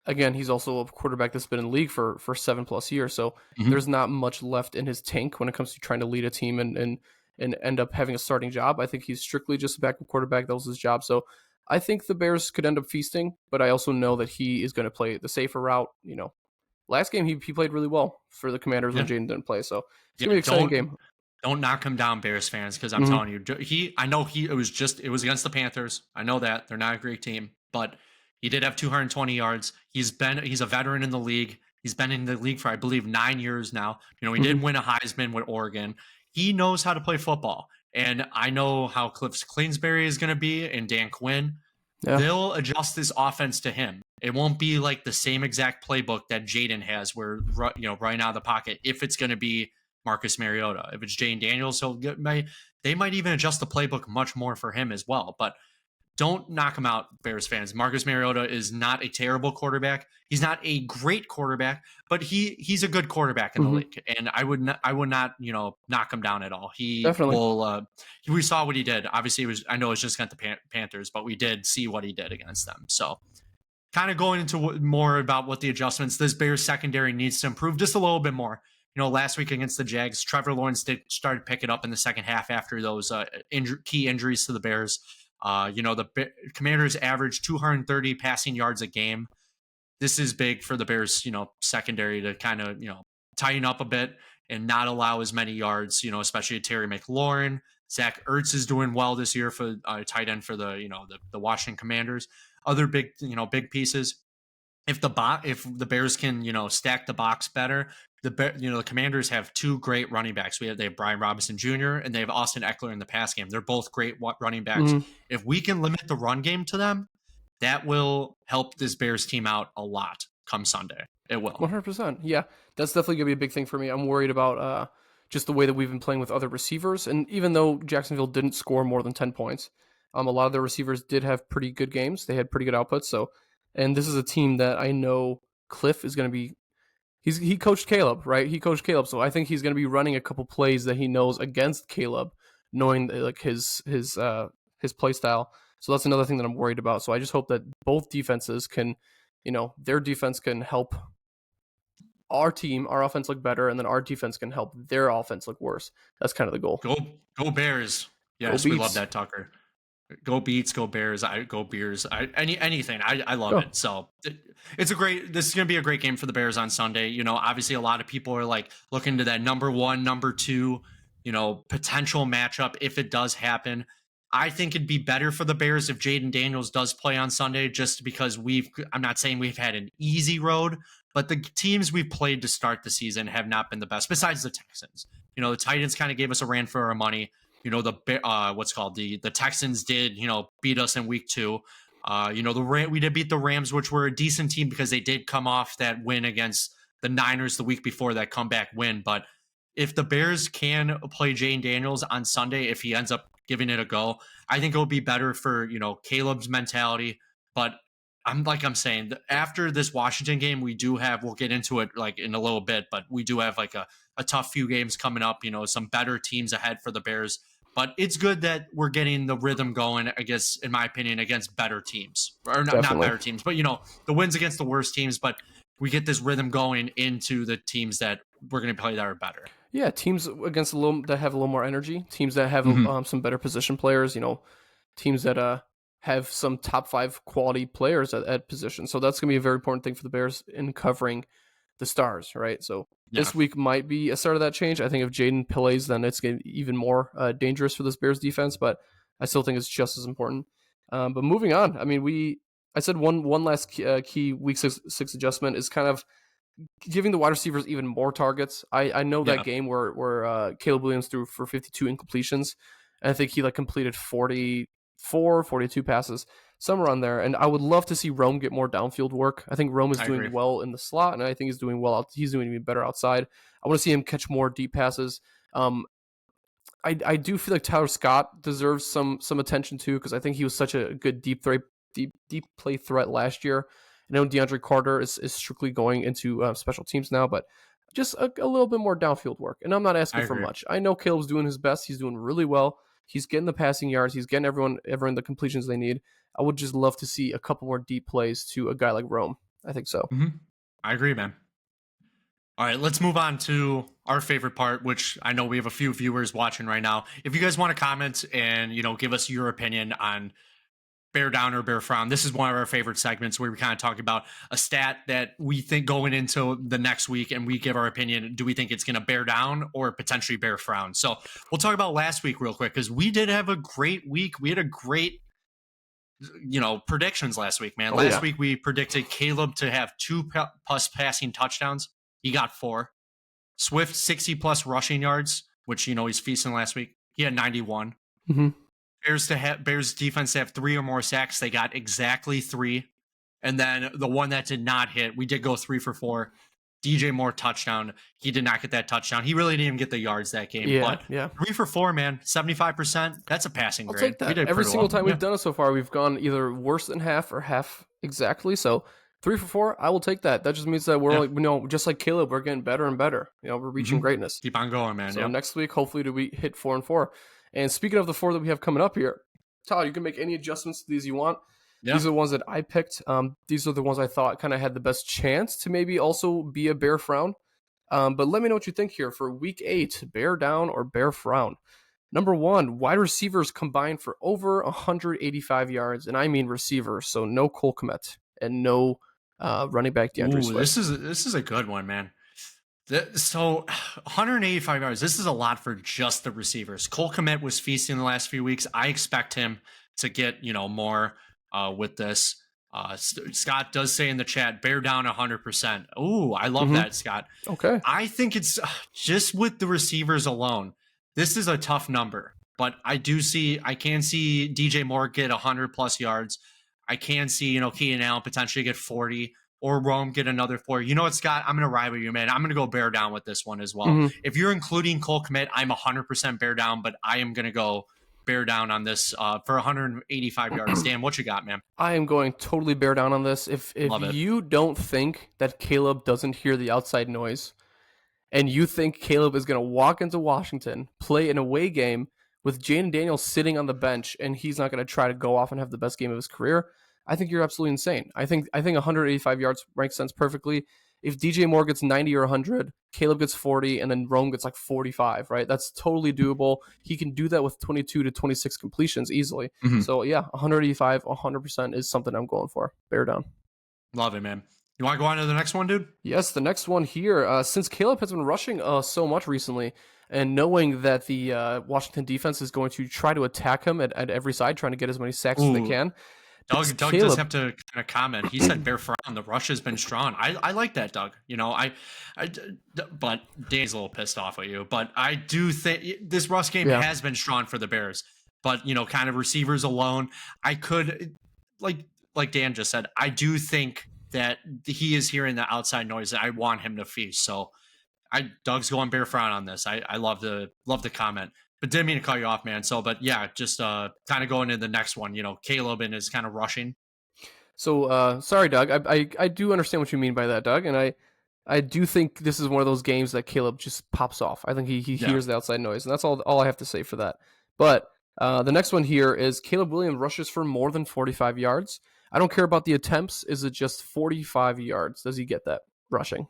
again, he's also a quarterback that's been in the league for 7+ years, so there's not much left in his tank when it comes to trying to lead a team and end up having a starting job. I think he's strictly just a backup quarterback. That was his job, so I think the Bears could end up feasting. But I also know that he is going to play the safer route. Last game, he played really well for the Commanders when Jayden didn't play. So it's going to be an exciting game. Don't knock him down, Bears fans, because I'm telling you, it was against the Panthers. I know that. They're not a great team, but he did have 220 yards. He's a veteran in the league. He's been in the league for, I believe, 9 years now. He did win a Heisman with Oregon. He knows how to play football. And I know how Cliff Kingsbury is going to be and Dan Quinn. Yeah. They'll adjust this offense to him. It won't be like the same exact playbook that Jayden has where, running out of the pocket. If it's going to be Marcus Mariota, if it's Jayden Daniels, they might even adjust the playbook much more for him as well. But don't knock him out, Bears fans. Marcus Mariota is not a terrible quarterback. He's not a great quarterback, but he's a good quarterback in the league. And I would not, knock him down at all. He definitely will. We saw what he did. Obviously, I know it's just against the Panthers, but we did see what he did against them. So kind of going into more about what the adjustments, this Bears secondary needs to improve just a little bit more. Last week against the Jags, Trevor Lawrence started picking up in the second half after those key injuries to the Bears. The Commanders averaged 230 passing yards a game. This is big for the Bears, secondary to kind of, tighten up a bit. and not allow as many yards, especially Terry McLaurin. Zach Ertz is doing well this year for tight end for the Washington Commanders. Other big pieces. If the Bears can stack the box better, the Commanders have two great running backs. They have Brian Robinson Jr. and they have Austin Eckler in the pass game. They're both great running backs. Mhm. If we can limit the run game to them, that will help this Bears team out a lot come Sunday. It will. 100%. Yeah, that's definitely going to be a big thing for me. I'm worried about just the way that we've been playing with other receivers. And even though Jacksonville didn't score more than 10 points, a lot of their receivers did have pretty good games. They had pretty good outputs. So, and this is a team that I know Cliff is going to be. He coached Caleb, right? He coached Caleb, so I think he's going to be running a couple plays that he knows against Caleb, knowing like his play style. So that's another thing that I'm worried about. So I just hope that both defenses can, their defense can help our offense look better, and then our defense can help their offense look worse. That's kind of the goal. Go Bears. Yes, we love that, Tucker. Go Beats, go Bears, go Beers. Anything. I love it. So this is going to be a great game for the Bears on Sunday. Obviously a lot of people are like looking to that number 1, number 2, potential matchup if it does happen. I think it'd be better for the Bears if Jaden Daniels does play on Sunday, just because I'm not saying we've had an easy road, but the teams we've played to start the season have not been the best, besides the Texans. The Titans kind of gave us a ran for our money. The Texans did, beat us in week 2. We did beat the Rams, which were a decent team because they did come off that win against the Niners the week before, that comeback win. But if the Bears can play Jaden Daniels on Sunday, if he ends up giving it a go, I think it will be better for, Caleb's mentality. But I'm saying, after this Washington game, we'll get into it like in a little bit, but we do have like a tough few games coming up, some better teams ahead for the Bears. But it's good that we're getting the rhythm going, I guess, in my opinion, against better teams. Or not better teams, but, the wins against the worst teams. But we get this rhythm going into the teams that we're going to play that are better. Yeah, teams against that have a little more energy, teams that have some better position players, teams that have some top 5 quality players at position. So that's going to be a very important thing for the Bears in covering the stars, right? So this week might be a start of that change. I think if Jaden plays, then it's going to be even more dangerous for this Bears defense, but I still think it's just as important. But moving on, I mean, I said one last key week 6 adjustment is kind of giving the wide receivers even more targets. I know that game where Caleb Williams threw for 52 incompletions, and I think he completed 42 passes, somewhere on there. And I would love to see Rome get more downfield work. I think Rome is doing well in the slot, and I think he's doing well. He's doing even better outside. I want to see him catch more deep passes. I do feel like Tyler Scott deserves some attention too, because I think he was such a good deep play threat last year. I know DeAndre Carter is strictly going into special teams now, but just a little bit more downfield work. And I'm not asking for much. I know Caleb's doing his best. He's doing really well. He's getting the passing yards. He's getting everyone the completions they need. I would just love to see a couple more deep plays to a guy like Rome. I think so. Mm-hmm. I agree, man. All right, let's move on to our favorite part, which I know we have a few viewers watching right now. If you guys want to comment and, give us your opinion on Bear Down or Bear Frown, this is one of our favorite segments where we kind of talk about a stat that we think going into the next week, and we give our opinion. Do we think it's going to bear down or potentially bear frown? So we'll talk about last week real quick, because we did have a great week. We had a great, predictions last week, man. Last week we predicted Caleb to have 2+ passing touchdowns. He got 4. Swift 60+ rushing yards, which he's feasting last week. He had 91. Mm-hmm. Bears defense to have 3 or more sacks. They got exactly 3. And then the one that did not hit, we did go 3 for 4. DJ Moore touchdown. He did not get that touchdown. He really didn't even get the yards that game. But 3 for 4, man. 75%. That's a passing grade. I'll take that. Every single time we've done it so far, we've gone either worse than half or half exactly. So 3 for 4, I will take that. That just means that we're just like Caleb, we're getting better and better. We're reaching greatness. Keep on going, man. So next week, hopefully, we hit 4 and 4. And speaking of the 4 that we have coming up here, Todd, you can make any adjustments to these you want. Yeah. These are the ones that I picked. These are the ones I thought kind of had the best chance to maybe also be a Bear Frown. But let me know what you think here for week 8, Bear Down or Bear Frown. Number 1, wide receivers combined for over 185 yards. And I mean receivers, so no Cole Kmet and no running back DeAndre Swift. This is a good one, man. So 185 yards. This is a lot for just the receivers. Cole Kmet was feasting the last few weeks. I expect him to get more with this. Scott does say in the chat, bear down 100%. Ooh, I love that, Scott. Okay. I think it's just with the receivers alone. This is a tough number, but I can see DJ Moore get 100 plus yards. I can see, Keenan Allen potentially get 40 or Rome get another 40. You know what, Scott? I'm going to ride with you, man. I'm going to go bear down with this one as well. If you're including Cole Kmet, I'm 100% bear down, but I am going to go bear down on this for 185 yards. Dan, what you got, man? I am going totally bear down on this. If you don't think that Caleb doesn't hear the outside noise, and you think Caleb is going to walk into Washington, play an away game with Jaden Daniels sitting on the bench, and he's not going to try to go off and have the best game of his career, I think you're absolutely insane. I think 185 yards makes sense perfectly. If DJ Moore gets 90 or 100, Caleb gets 40, and then Rome gets like 45, right? That's totally doable. He can do that with 22 to 26 completions easily. So yeah, 185, 100% is something I'm going for. Bear down. Love it, man. You want to go on to the next one, dude? Yes, the next one here. Since Caleb has been rushing so much recently, and knowing that the Washington defense is going to try to attack him at every side, trying to get as many sacks as they can. Doug does have to kind of comment. He said Bear Frown, the rush has been strong. I like that, Doug. But Dan's a little pissed off at you. But I do think this rush game has been strong for the Bears. But, kind of receivers alone, I could, like Dan just said, I do think that he is hearing the outside noise that I want him to feast. So Doug's going Bear Frown on this. I love the comment. But didn't mean to cut you off, man. So, but yeah, just kind of going into the next one, Caleb and is kind of rushing. So, sorry, Doug. I do understand what you mean by that, Doug. And I do think this is one of those games that Caleb just pops off. I think he hears the outside noise. And that's all I have to say for that. But the next one here is Caleb Williams rushes for more than 45 yards. I don't care about the attempts. Is it just 45 yards? Does he get that rushing?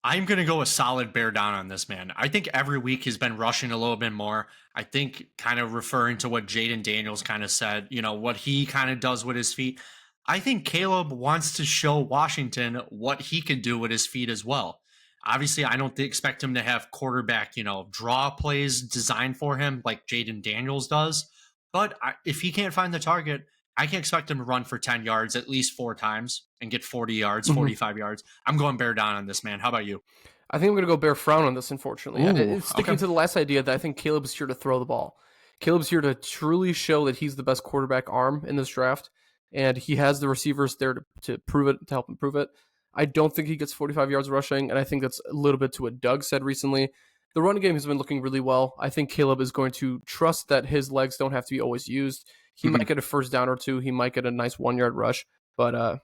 I'm going to go a solid bear down on this, man. I think every week he's been rushing a little bit more. I think kind of referring to what Jaden Daniels kind of said, what he kind of does with his feet. I think Caleb wants to show Washington what he can do with his feet as well. Obviously, I don't expect him to have quarterback, draw plays designed for him like Jaden Daniels does. But if he can't find the target, I can expect him to run for 10 yards at least 4 times and get 40 yards, 45 yards. I'm going bear down on this, man. How about you? I think I'm going to go bear frown on this, unfortunately. It's sticking to the last idea that I think Caleb's here to throw the ball. Caleb's here to truly show that he's the best quarterback arm in this draft, and he has the receivers there to prove it, to help him prove it. I don't think he gets 45 yards rushing, and I think that's a little bit to what Doug said recently. The running game has been looking really well. I think Caleb is going to trust that his legs don't have to be always used. He might get a first down or two. He might get a nice 1-yard rush, but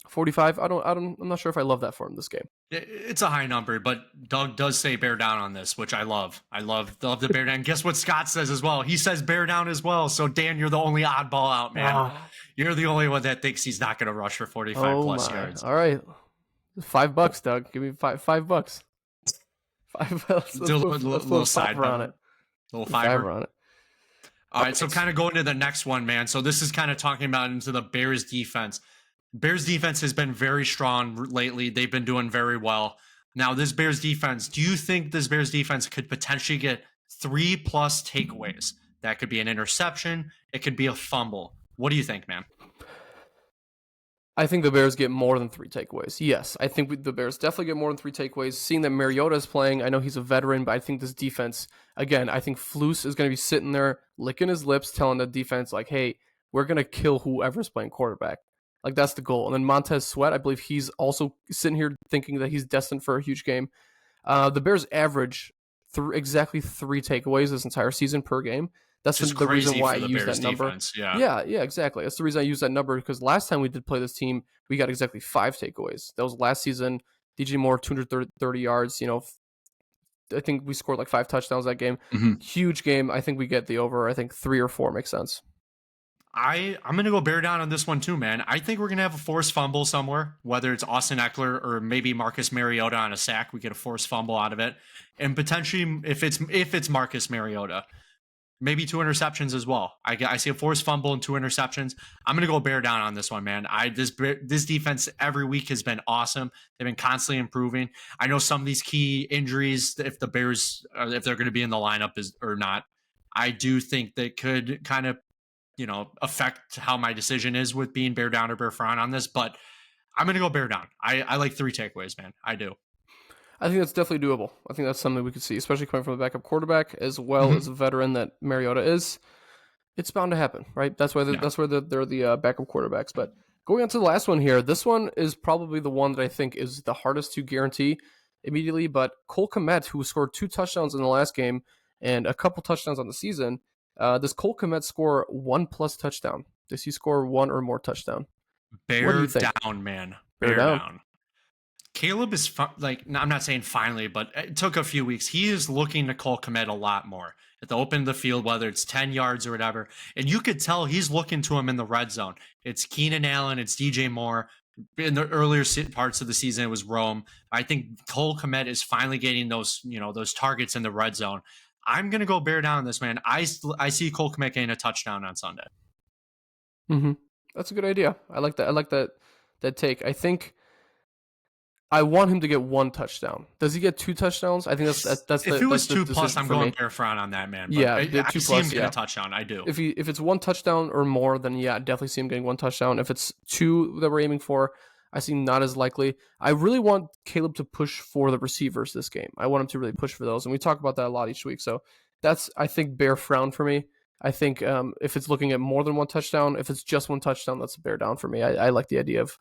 45. I'm not sure if I love that for him this game. It's a high number, but Doug does say bear down on this, which I love. I love the bear down. Guess what Scott says as well? He says bear down as well. So Dan, you're the only oddball out, man. You're the only one that thinks he's not going to rush for 45 plus yards. All right, $5, Doug. Give me $5. $5. Let's little side on it. Little fiver on it. All right, so kind of going to the next one, man. So this is kind of talking about into the Bears defense. Bears defense has been very strong lately. They've been doing very well. Now, this Bears defense, do you think this Bears defense could potentially get 3+ takeaways? That could be an interception. It could be a fumble. What do you think, man? I think the Bears get more than 3 takeaways. Yes, I think the Bears definitely get more than 3 takeaways. Seeing that Mariota is playing, I know he's a veteran, but I think this defense, again, I think Flus is going to be sitting there licking his lips, telling the defense, like, hey, we're going to kill whoever's playing quarterback. Like, that's the goal. And then Montez Sweat, I believe he's also sitting here thinking that he's destined for a huge game. The Bears average exactly 3 takeaways this entire season per game. That's the reason why I use that number. Yeah, exactly. That's the reason I use that number, because last time we did play this team, we got exactly 5 takeaways. That was last season. DJ Moore, 230 yards. I think we scored like 5 touchdowns that game. Huge game. I think we get the over. I think 3 or 4 makes sense. I'm going to go bear down on this one too, man. I think we're going to have a forced fumble somewhere, whether it's Austin Eckler or maybe Marcus Mariota on a sack. We get a forced fumble out of it. And potentially if it's Marcus Mariota, maybe 2 interceptions as well. I see a forced fumble and 2 interceptions. I'm going to go bear down on this one, man. This defense every week has been awesome. They've been constantly improving. I know some of these key injuries, if the Bears, if they're going to be in the lineup or not, I do think they could kind of, affect how my decision is with being bear down or bear frown on this. But I'm going to go bear down. I like 3 takeaways, man. I do. I think that's definitely doable. I think that's something we could see, especially coming from a backup quarterback as well as a veteran that Mariota is. It's bound to happen, right? That's why they're the backup quarterbacks. But going on to the last one here, this one is probably the one that I think is the hardest to guarantee immediately. But Cole Kmet, who scored 2 touchdowns in the last game and a couple touchdowns on the season, does Cole Kmet score 1+ touchdown? Does he score 1 or more touchdown? Bear down, man. Bear down. Caleb is I'm not saying finally, but it took a few weeks. He is looking to Cole Kmet a lot more at the open of the field, whether it's 10 yards or whatever. And you could tell he's looking to him in the red zone. It's Keenan Allen, it's DJ Moore. In the earlier parts of the season, it was Rome. I think Cole Kmet is finally getting those targets in the red zone. I'm gonna go bear down on this, man. I see Cole Kmet getting a touchdown on Sunday. That's a good idea. I like that. I like that take. I think I want him to get 1 touchdown. Does he get 2 touchdowns? I think that's if it was 2+, I'm going bear frown on that, man. But yeah, I 2+, see him get a touchdown. I do. If it's 1 touchdown or more, then yeah, I definitely see him getting 1 touchdown. If it's 2 that we're aiming for, I see not as likely. I really want Caleb to push for the receivers this game. I want him to really push for those, and we talk about that a lot each week. So that's, I think, bear frown for me. I think if it's looking at more than 1 touchdown, if it's just 1 touchdown, that's a bear down for me. I like the idea of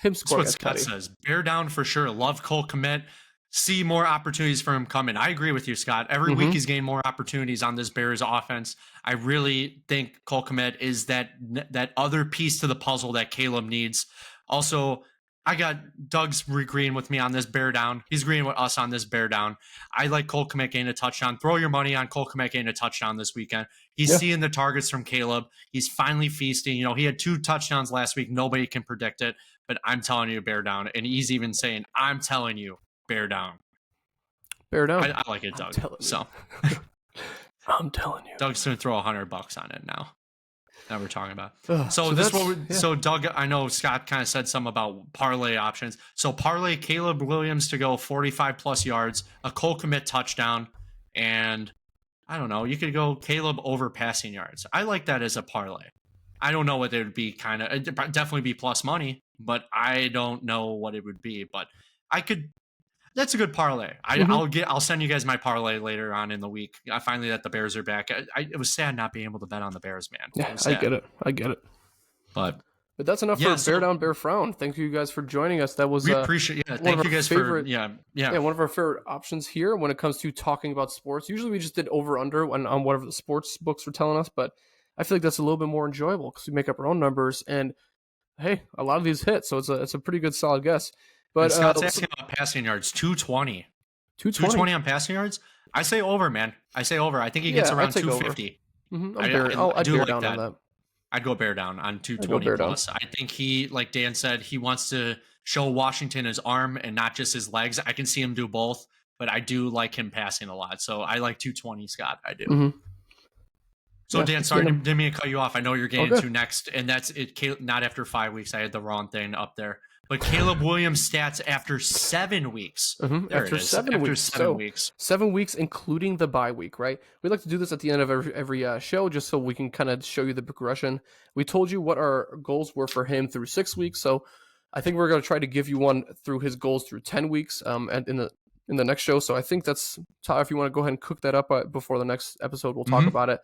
him scoring. That's what Scott says. Bear down for sure. Love Cole Kmet. See more opportunities for him coming. I agree with you, Scott. Every week he's getting more opportunities on this Bears offense. I really think Cole Kmet is that other piece to the puzzle that Caleb needs. Also, I got Doug's agreeing with me on this bear down. He's agreeing with us on this bear down. I like Cole Kmet getting a touchdown. Throw your money on Cole Kmet getting a touchdown this weekend. He's seeing the targets from Caleb. He's finally feasting. He had 2 touchdowns last week. Nobody can predict it, but I'm telling you, bear down. And he's even saying, I'm telling you, bear down. Bear down. I like it, Doug. So I'm telling you. Doug's going to throw $100 on it now. That we're talking about. So Doug, I know Scott kind of said something about parlay options. So parlay Caleb Williams to go 45+ yards, a Cole Kmet touchdown, and I don't know, you could go Caleb over passing yards. I like that as a parlay. I don't know what it would be, it'd definitely be plus money, but I don't know what it would be. But that's a good parlay. I'll send you guys my parlay later on in the week. I finally that the Bears are back. It was sad not being able to bet on the Bears, man. Yeah, I get it. But that's enough for bear down, bear frown. Thank you guys for joining us. That was we appreciate. Yeah, thank you guys for one of our favorite options here when it comes to talking about sports. Usually we just did over under on whatever the sports books were telling us, but I feel like that's a little bit more enjoyable because we make up our own numbers. And hey, a lot of these hit, so it's a pretty good solid guess. But Scott's asking about passing yards, 220. 220 on passing yards? I say over, man. I say over. I think he gets around 250. I'd bear down on that. I'd go bear down on 220 plus. I think he, like Dan said, he wants to show Washington his arm and not just his legs. I can see him do both, but I do like him passing a lot. So I like 220, Scott. I do. So Dan, sorry, didn't mean to cut you off. I know you're getting to next, and that's it. Not after 5 weeks. I had the wrong thing up there. But Caleb Williams stats after 7 weeks. After 7 weeks. 7 weeks, including the bye week, right? We like to do this at the end of every show just so we can kind of show you the progression. We told you what our goals were for him through 6 weeks. So I think we're going to try to give you one through his goals through 10 weeks and in the next show. So I think that's, Tyler, if you want to go ahead and cook that up before the next episode, we'll talk about it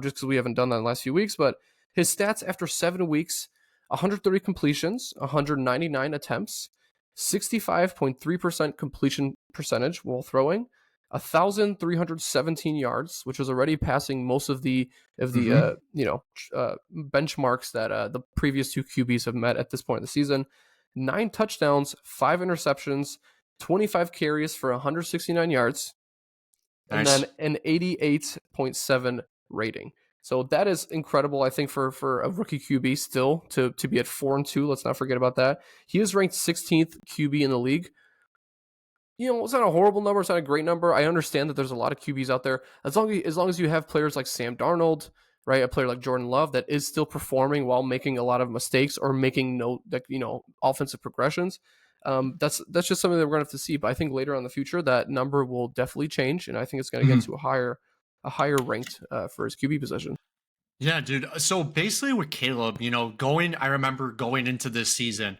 just because we haven't done that in the last few weeks. But his stats after 7 weeks, 130 completions, 199 attempts, 65.3% completion percentage while throwing, 1,317 yards, which was already passing most of the benchmarks that the previous 2 QBs have met at this point in the season. 9 touchdowns, 5 interceptions, 25 carries for 169 yards, and then an 88.7 rating. So that is incredible, I think, for a rookie QB still to be at 4-2. Let's not forget about that. He is ranked 16th QB in the league. It's not a horrible number. It's not a great number. I understand that there's a lot of QBs out there. As long as you have players like Sam Darnold, right, a player like Jordan Love that is still performing while making a lot of mistakes or making offensive progressions. That's just something that we're gonna have to see. But I think later on in the future that number will definitely change, and I think it's gonna get to a higher ranked for his QB position. Yeah, dude. So basically with Caleb, I remember going into this season,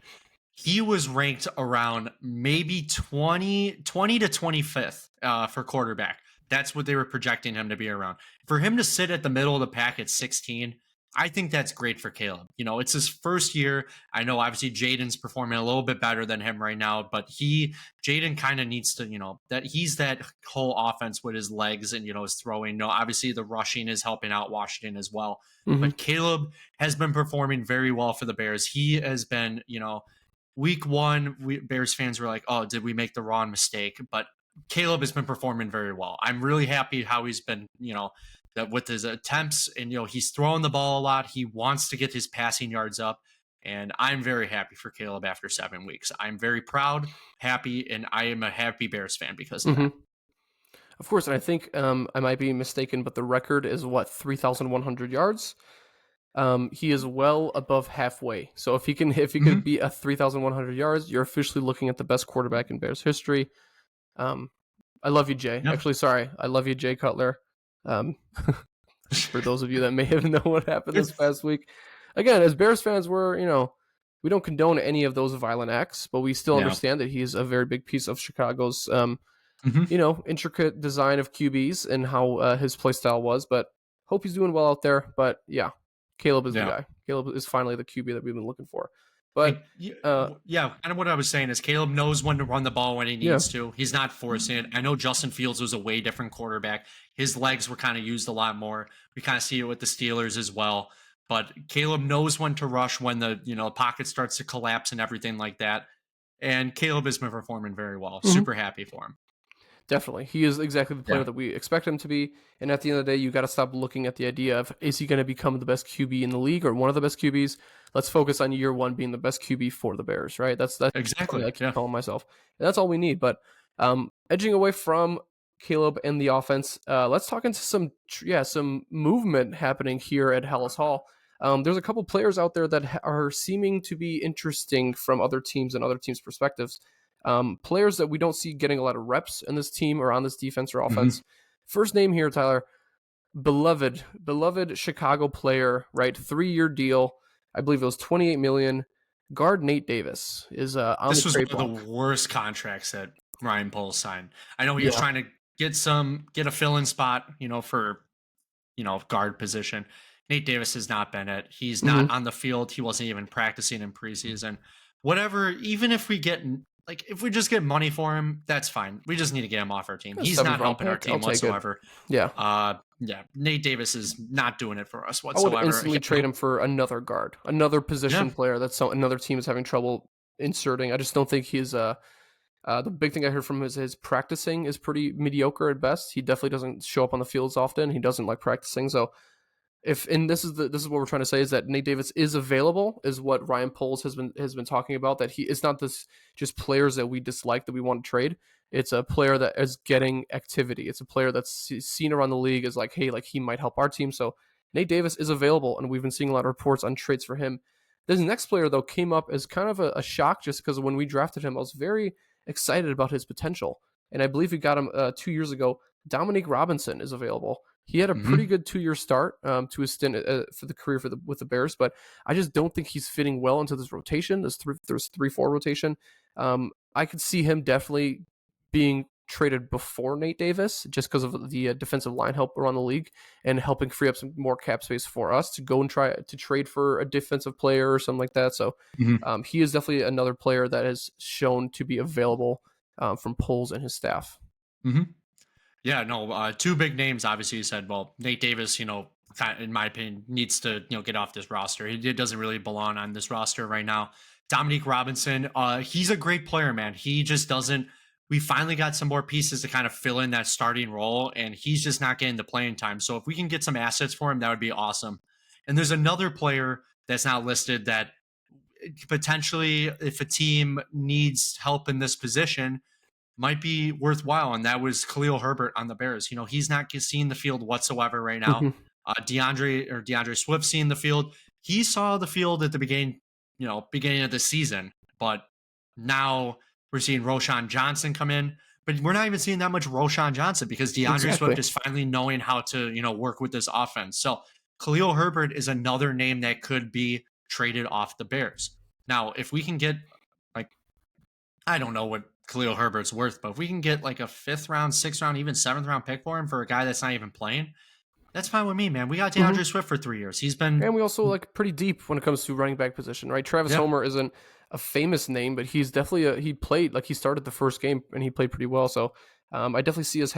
he was ranked around maybe 20 to 25th for quarterback. That's what they were projecting him to be around. For him to sit at the middle of the pack at 16, I think that's great for Caleb. It's his first year. I know obviously Jaden's performing a little bit better than him right now, but Jaden kind of needs to, that he's that whole offense with his legs and, his throwing. No, obviously the rushing is helping out Washington as well. Hmm. But Caleb has been performing very well for the Bears. He has been, week one, Bears fans were like, "Oh, did we make the wrong mistake?" But Caleb has been performing very well. I'm really happy how he's been, that with his attempts and he's throwing the ball a lot. He wants to get his passing yards up, and I'm very happy for Caleb after 7 weeks. I'm very proud, happy, and I am a happy Bears fan because of Hmm. that. Of course, and I think I might be mistaken, but the record is what 3,100 yards. He is well above halfway. So if he Hmm. could be at 3,100 yards, you're officially looking at the best quarterback in Bears history. Um, I love you, Jay. Yeah. Actually, sorry, I love you, Jay Cutler. Um, for those of you that may have known what happened this past week, again, as Bears fans, we don't condone any of those violent acts, but we still Yeah. understand that he's a very big piece of Chicago's Hmm. intricate design of QBs and how his play style was. But hope he's doing well out there. But yeah, Caleb is the Yeah. guy. Caleb is finally the QB that we've been looking for. But Yeah, kind of what I was saying is Caleb knows when to run the ball when he yeah, needs to. He's not forcing it. I know Justin Fields was a way different quarterback. His legs were kind of used a lot more. We kind of see it with the Steelers as well. But Caleb knows when to rush when the pocket starts to collapse and everything like that. And Caleb has been performing very well. mhm, Super happy for him. definitely. He is exactly the player Yeah. that we expect him to be. And at the end of the day, you got to stop looking at the idea of is he going to become the best QB in the league or one of the best QBs. Let's focus on year one being the best QB for the Bears, right? That's something Exactly. I keep Yeah. telling myself, and that's all we need. But edging away from Caleb and the offense, let's talk into some movement happening here at Hallis Hall. There's a couple players out there that are seeming to be interesting from other teams and other teams' perspectives. Players that we don't see getting a lot of reps in this team or on this defense or Hmm. offense. First name here, Tyler, beloved Chicago player, right? 3-year deal. I believe it was 28 million. Guard Nate Davis is on the This was one trade of block. the worst contracts that Ryan Poles signed. I know he was Yeah. trying to get a fill-in spot, for guard position. Nate Davis has not been it. He's not Hmm. on the field. He wasn't even practicing in preseason. Whatever, even if we get if we just get money for him, that's fine. We just need to get him off our team. He's not 7th round helping our pick. I'll team take it. whatsoever. Yeah. Yeah, Nate Davis is not doing it for us I would whatsoever. instantly trade him for another guard, another Yeah. position player that another team is having trouble inserting. I just don't think he's the big thing I heard from him is his practicing is pretty mediocre at best. He definitely doesn't show up on the fields often. He doesn't like practicing. So this is what we're trying to say is that Nate Davis is available, is what Ryan Poles has been talking about. That it's not this just players that we dislike that we want to trade. It's a player that is getting activity. It's a player that's seen around the league as like, hey, like he might help our team. So Nate Davis is available, and we've been seeing a lot of reports on trades for him. This next player though came up as kind of a shock just because when we drafted him, I was very excited about his potential, and I believe we got him 2 years ago. Dominique Robinson is available. He had a pretty Hmm. good 2-year start to his stint for the career with the Bears, but I just don't think he's fitting well into this rotation. There's 3-4 rotation. I could see him definitely being traded before Nate Davis just because of the defensive line help around the league and helping free up some more cap space for us to go and try to trade for a defensive player or something like that. So Hmm. he is definitely another player that has shown to be available from Poles and his staff. Hmm. Yeah, no, two big names. Obviously, you said, well, Nate Davis, kind of, in my opinion, needs to, get off this roster. He doesn't really belong on this roster right now. Dominique Robinson, he's a great player, man. He just doesn't. We finally got some more pieces to kind of fill in that starting role, and he's just not getting the playing time. So if we can get some assets for him, that would be awesome. And there's another player that's not listed that potentially, if a team needs help in this position, might be worthwhile, and that was Khalil Herbert on the Bears. He's not seeing the field whatsoever right now. Mhm. DeAndre Swift seeing the field. He saw the field at the beginning of the season, but now we're seeing Roshan Johnson come in. But we're not even seeing that much Roshan Johnson because DeAndre Exactly. Swift is finally knowing how to, work with this offense. So Khalil Herbert is another name that could be traded off the Bears. Now, if we can get like, I don't know what Khalil Herbert's worth, but if we can get like a 5th round, 6th round, even 7th round pick for him for a guy that's not even playing, that's fine with me, man. We got Mhm. DeAndre Swift for 3 years. He's been, And we also like pretty deep when it comes to running back position, right? Travis yeah. Homer isn't a famous name, but he's definitely he played like he started the first game and he played pretty well. So I definitely see us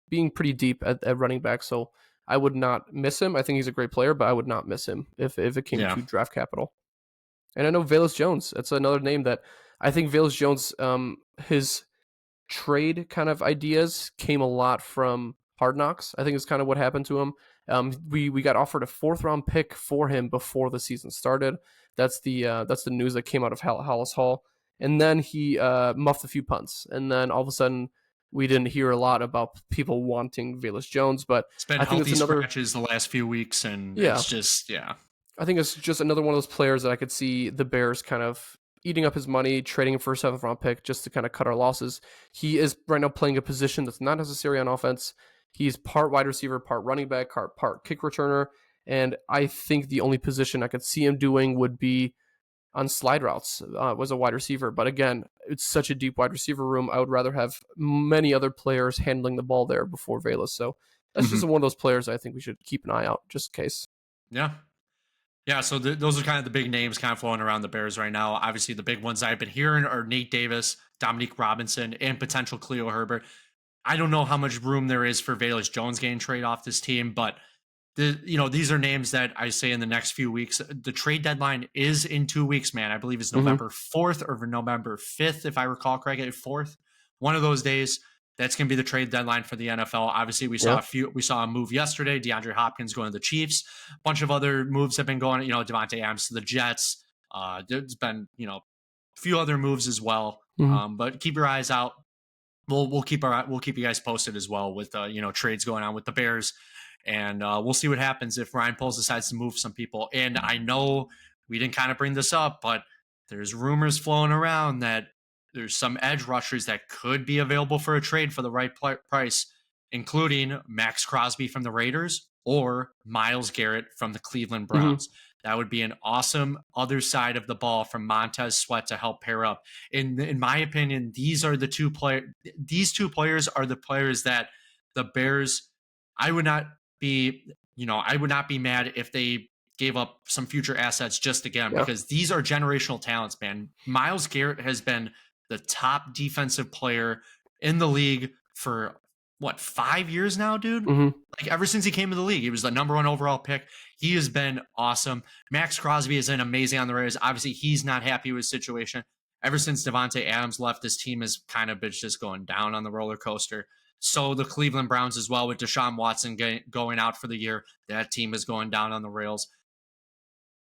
being pretty deep at running back. So I would not miss him. I think he's a great player, but I would not miss him if it came Yeah. to draft capital. And I know Velus Jones. That's another name that I think Velus Jones, his trade kind of ideas came a lot from Hard Knocks. I think it's kind of what happened to him. We got offered a 4th round pick for him before the season started. That's the news that came out of Hollis Hall. And then he muffed a few punts. And then all of a sudden, we didn't hear a lot about people wanting Velus Jones. But It's been I think it's healthy another scratches the last few weeks, and yeah. it's just, yeah. I think it's just another one of those players that I could see the Bears kind of eating up his money, trading him for a 7th round pick just to kind of cut our losses. He is right now playing a position that's not necessary on offense. He's part wide receiver, part running back, part kick returner. And I think the only position I could see him doing would be on slide routes, was a wide receiver. But again, it's such a deep wide receiver room. I would rather have many other players handling the ball there before Velus. So that's just one of those players I think we should keep an eye out just in case. Yeah. Yeah, so those are kind of the big names kind of flowing around the Bears right now. Obviously, the big ones I've been hearing are Nate Davis, Dominique Robinson, and potential Khalil Herbert. I don't know how much room there is for Velus Jones getting trade off this team, but these are names that I say in the next few weeks. The trade deadline is in 2 weeks, man. I believe it's November 4th or November 5th, if I recall correctly. 4th, one of those days. That's going to be the trade deadline for the NFL. Obviously, we saw a move yesterday. DeAndre Hopkins going to the Chiefs. A bunch of other moves have been going. Devontae Adams to the Jets. There's been a few other moves as well. But keep your eyes out. We'll keep you guys posted as well with trades going on with the Bears, and we'll see what happens if Ryan Poles decides to move some people. And I know we didn't kind of bring this up, but there's rumors flowing around that there's some edge rushers that could be available for a trade for the right price, including Max Crosby from the Raiders or Myles Garrett from the Cleveland Browns. That would be an awesome other side of the ball from Montez Sweat to help pair up. In my opinion, these are the two players. These two players are the players that the Bears. I would not be mad if they gave up some future assets just again, because these are generational talents, man. Myles Garrett has been the top defensive player in the league for 5 years now, dude? Like ever since he came to the league, he was the number 1 overall pick. He has been awesome. Max Crosby has been amazing on the Raiders. Obviously, he's not happy with his situation. Ever since Devontae Adams left, this team has kind of been just going down on the roller coaster. So the Cleveland Browns as well, with Deshaun Watson going out for the year. That team is going down on the rails.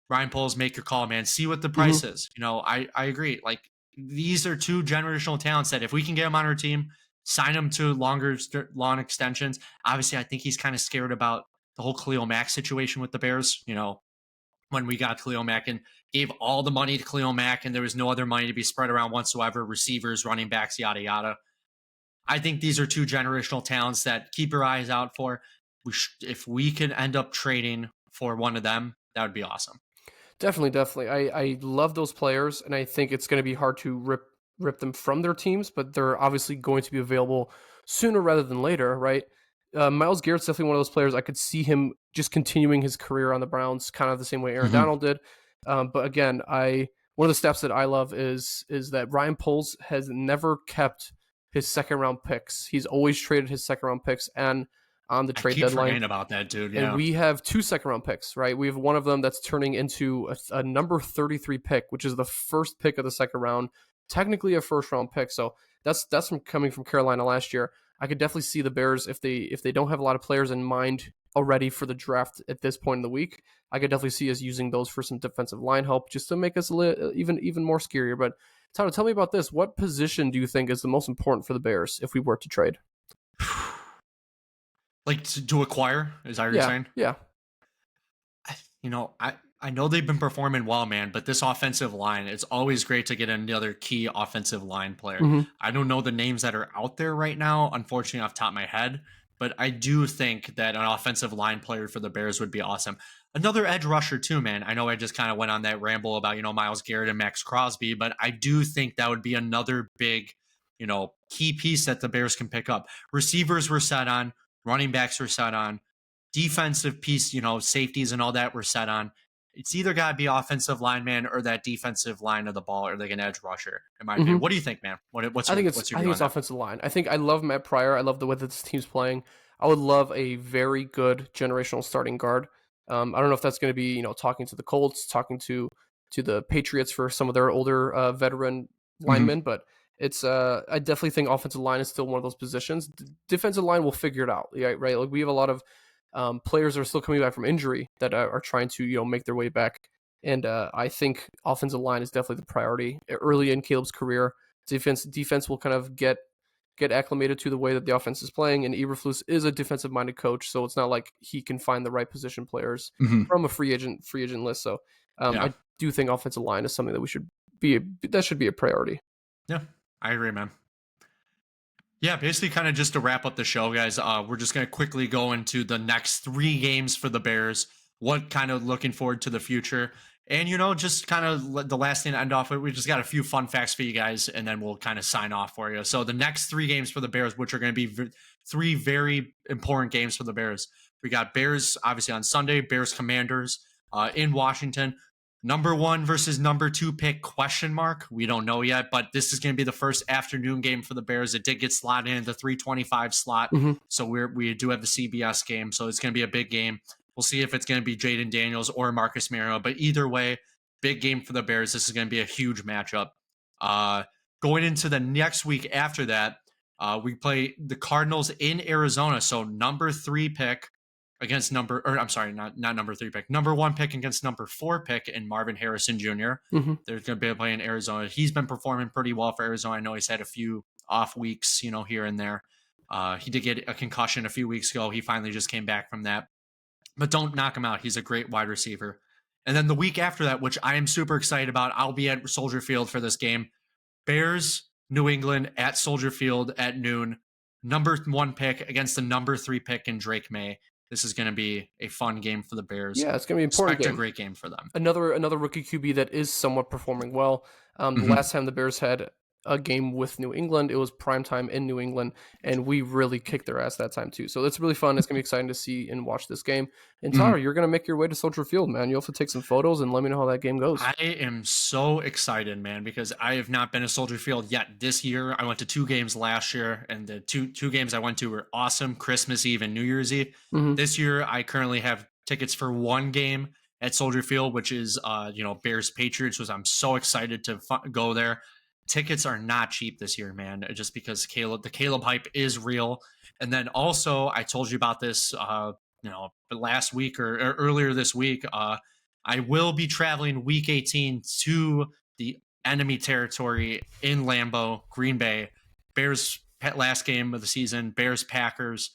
Ryan Poles, make your call, man. See what the price is. I agree. Like, these are 2 generational talents that if we can get them on our team, sign them to long extensions. Obviously, I think he's kind of scared about the whole Khalil Mack situation with the Bears. When we got Khalil Mack and gave all the money to Khalil Mack and there was no other money to be spread around whatsoever, receivers, running backs, yada, yada. I think these are 2 generational talents that keep your eyes out for. If we can end up trading for one of them, that would be awesome. Definitely. I love those players, and I think it's going to be hard to rip them from their teams, but they're obviously going to be available sooner rather than later, right? Myles Garrett's definitely one of those players. I could see him just continuing his career on the Browns, kind of the same way Aaron Donald did. But again, one of the steps that I love is that Ryan Poles has never kept his 2nd round picks. He's always traded his 2nd round picks and on the trade I keep deadline. forgetting about that, dude. Yeah. And we have 2 2nd round picks, right? We have one of them that's turning into a number 33 pick, which is the first pick of the 2nd round, technically a 1st round pick. So that's coming from Carolina last year. I could definitely see the Bears, if they don't have a lot of players in mind already for the draft at this point in the week, I could definitely see us using those for some defensive line help just to make us even more scarier. But Tyler, tell me about this. What position do you think is the most important for the Bears if we were to trade? Like to acquire, is that what you're saying? Yeah. I know they've been performing well, man, but this offensive line, it's always great to get another key offensive line player. Mm-hmm. I don't know the names that are out there right now, unfortunately, off the top of my head, but I do think that an offensive line player for the Bears would be awesome. Another edge rusher, too, man. I know I just kind of went on that ramble about, Myles Garrett and Max Crosby, but I do think that would be another big, key piece that the Bears can pick up. Receivers were set on, running backs were set on, defensive piece, safeties and all that were set on. It's either got to be offensive lineman or that defensive line of the ball or like an edge rusher, in my opinion. What do you think, man? I think it's offensive line. I think I love Matt Pryor. I love the way that this team's playing. I would love a very good generational starting guard. I don't know if that's going to be, talking to the Colts, talking to the Patriots for some of their older veteran linemen, but it's I definitely think offensive line is still one of those positions. Defensive line will figure it out, right? Like we have a lot of players are still coming back from injury that are trying to make their way back, and I think offensive line is definitely the priority early in Caleb's career. Defense will kind of get acclimated to the way that the offense is playing, and Eberflus is a defensive minded coach, so it's not like he can find the right position players from a free agent list. So I do think offensive line is something that should be a priority. Yeah, I agree, man. Yeah, basically kind of just to wrap up the show, guys, we're just going to quickly go into the next 3 games for the Bears, what kind of looking forward to the future. And, just kind of the last thing to end off with, we just got a few fun facts for you guys, and then we'll kind of sign off for you. So the next 3 games for the Bears, which are going to be 3 very important games for the Bears. We got Bears, obviously, on Sunday, Bears Commanders in Washington. Number 1 versus number 2 pick, ? We don't know yet, but this is going to be the first afternoon game for the Bears. It did get slotted in the 3:25 slot, so we do have the CBS game, so it's going to be a big game. We'll see if it's going to be Jaden Daniels or Marcus Mariota, but either way, big game for the Bears. This is going to be a huge matchup. Going into the next week after that, we play the Cardinals in Arizona, so number 3 pick against number 1 pick against number 4 pick in Marvin Harrison Jr. They're going to be playing Arizona. He's been performing pretty well for Arizona. I know he's had a few off weeks, here and there. He did get a concussion a few weeks ago. He finally just came back from that. But don't knock him out. He's a great wide receiver. And then the week after that, which I am super excited about, I'll be at Soldier Field for this game. Bears, New England at Soldier Field at noon. Number 1 pick against the number 3 pick in Drake May. This is going to be a fun game for the Bears. Yeah, it's going to be an important game. A great game for them. Another rookie QB that is somewhat performing well. The last time the Bears had a game with New England, it was primetime in New England, and we really kicked their ass that time too. So it's really fun. It's going to be exciting to see and watch this game. And Tyler, you're going to make your way to Soldier Field, man. You'll have to take some photos and let me know how that game goes. I am so excited, man, because I have not been to Soldier Field yet this year. I went to 2 games last year, and the two games I went to were awesome, Christmas Eve and New Year's Eve. This year, I currently have tickets for 1 game at Soldier Field, which is, Bears Patriots, which I'm so excited to go there. Tickets are not cheap this year, man, just because the Caleb hype is real. And then also, I told you about this, last week or earlier this week. I will be traveling week 18 to the enemy territory in Lambeau, Green Bay. Bears last game of the season, Bears Packers.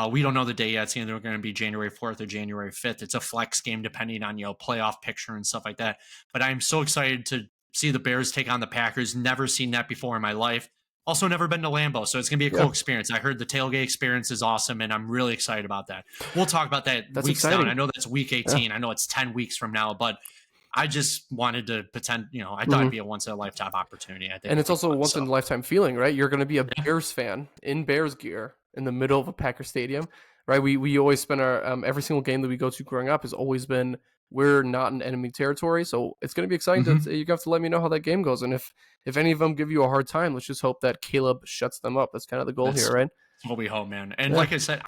We don't know the day yet. It's either going to be January 4th or January 5th. It's a flex game depending on, playoff picture and stuff like that. But I'm so excited to see the Bears take on the Packers. Never seen that before in my life. Also never been to Lambeau, so it's going to be a cool experience. I heard the tailgate experience is awesome, and I'm really excited about that. We'll talk about that weeks down. I know that's week 18. Yeah. I know it's 10 weeks from now, but I just wanted to pretend, I thought it'd be a once-in-a-lifetime opportunity. I think, and it's also a once-in-a-lifetime feeling, right? You're going to be a Bears fan in Bears gear in the middle of a Packer stadium, right? We always spend our every single game that we go to growing up has always been we're not in enemy territory, so it's going to be exciting. You have to let me know how that game goes, and if any of them give you a hard time, let's just hope that Caleb shuts them up. That's kind of the goal here, right? That's what we hope, man. And like I said,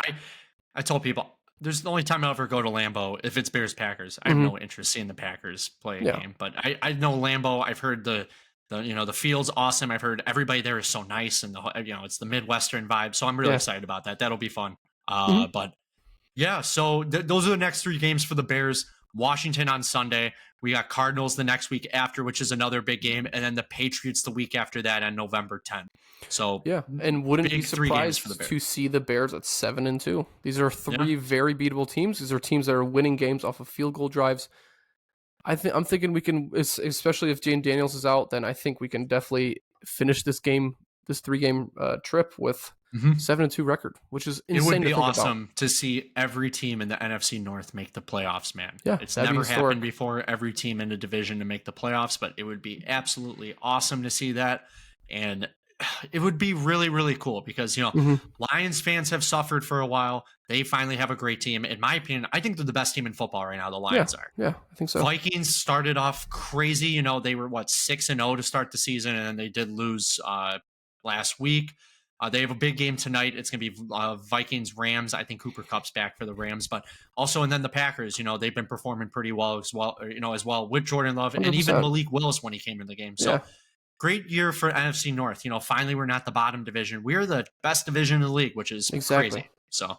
I told people there's the only time I'll ever go to Lambeau if it's Bears Packers. I have no interest in the Packers play a game, but I know Lambeau. I've heard the field's awesome. I've heard everybody there is so nice, and it's the Midwestern vibe. So I'm really excited about that. That'll be fun. But Yeah, so those are the next 3 games for the Bears. Washington on Sunday. We got Cardinals the next week after, which is another big game, and then the Patriots the week after that on November 10th. So Yeah, and wouldn't be big 3 games for the surprised Bears. to see the Bears at 7-2. These are 3 Yeah. very beatable teams. These are teams that are winning games off of field goal drives. I'm thinking we can, especially if Jane Daniels is out, then I think we can definitely finish this 3-game trip with Mhm. 7-2 record, which is It would insane to be think awesome about. to see every team in the NFC North make the playoffs, man. Yeah, It's that'd be never historic. happened before, every team in a division to make the playoffs, but it would be absolutely awesome to see that. And it would be really, really cool because, hmm Lions fans have suffered for a while. They finally have a great team. In my opinion, I think they're the best team in football right now. The Yeah, Lions are. yeah, I think so. Vikings started off crazy. They were 6-0 to start the season, and then they did lose last week. They have a big game tonight. It's going to be Vikings Rams. I think Cooper Kupp's back for the Rams, but also and then the Packers. They've been performing pretty well as well with Jordan Love and even 100%. Malik Willis when he came in the game. So Yeah, great year for NFC North. Finally we're not the bottom division. We're the best division in the league, which is exactly. crazy. So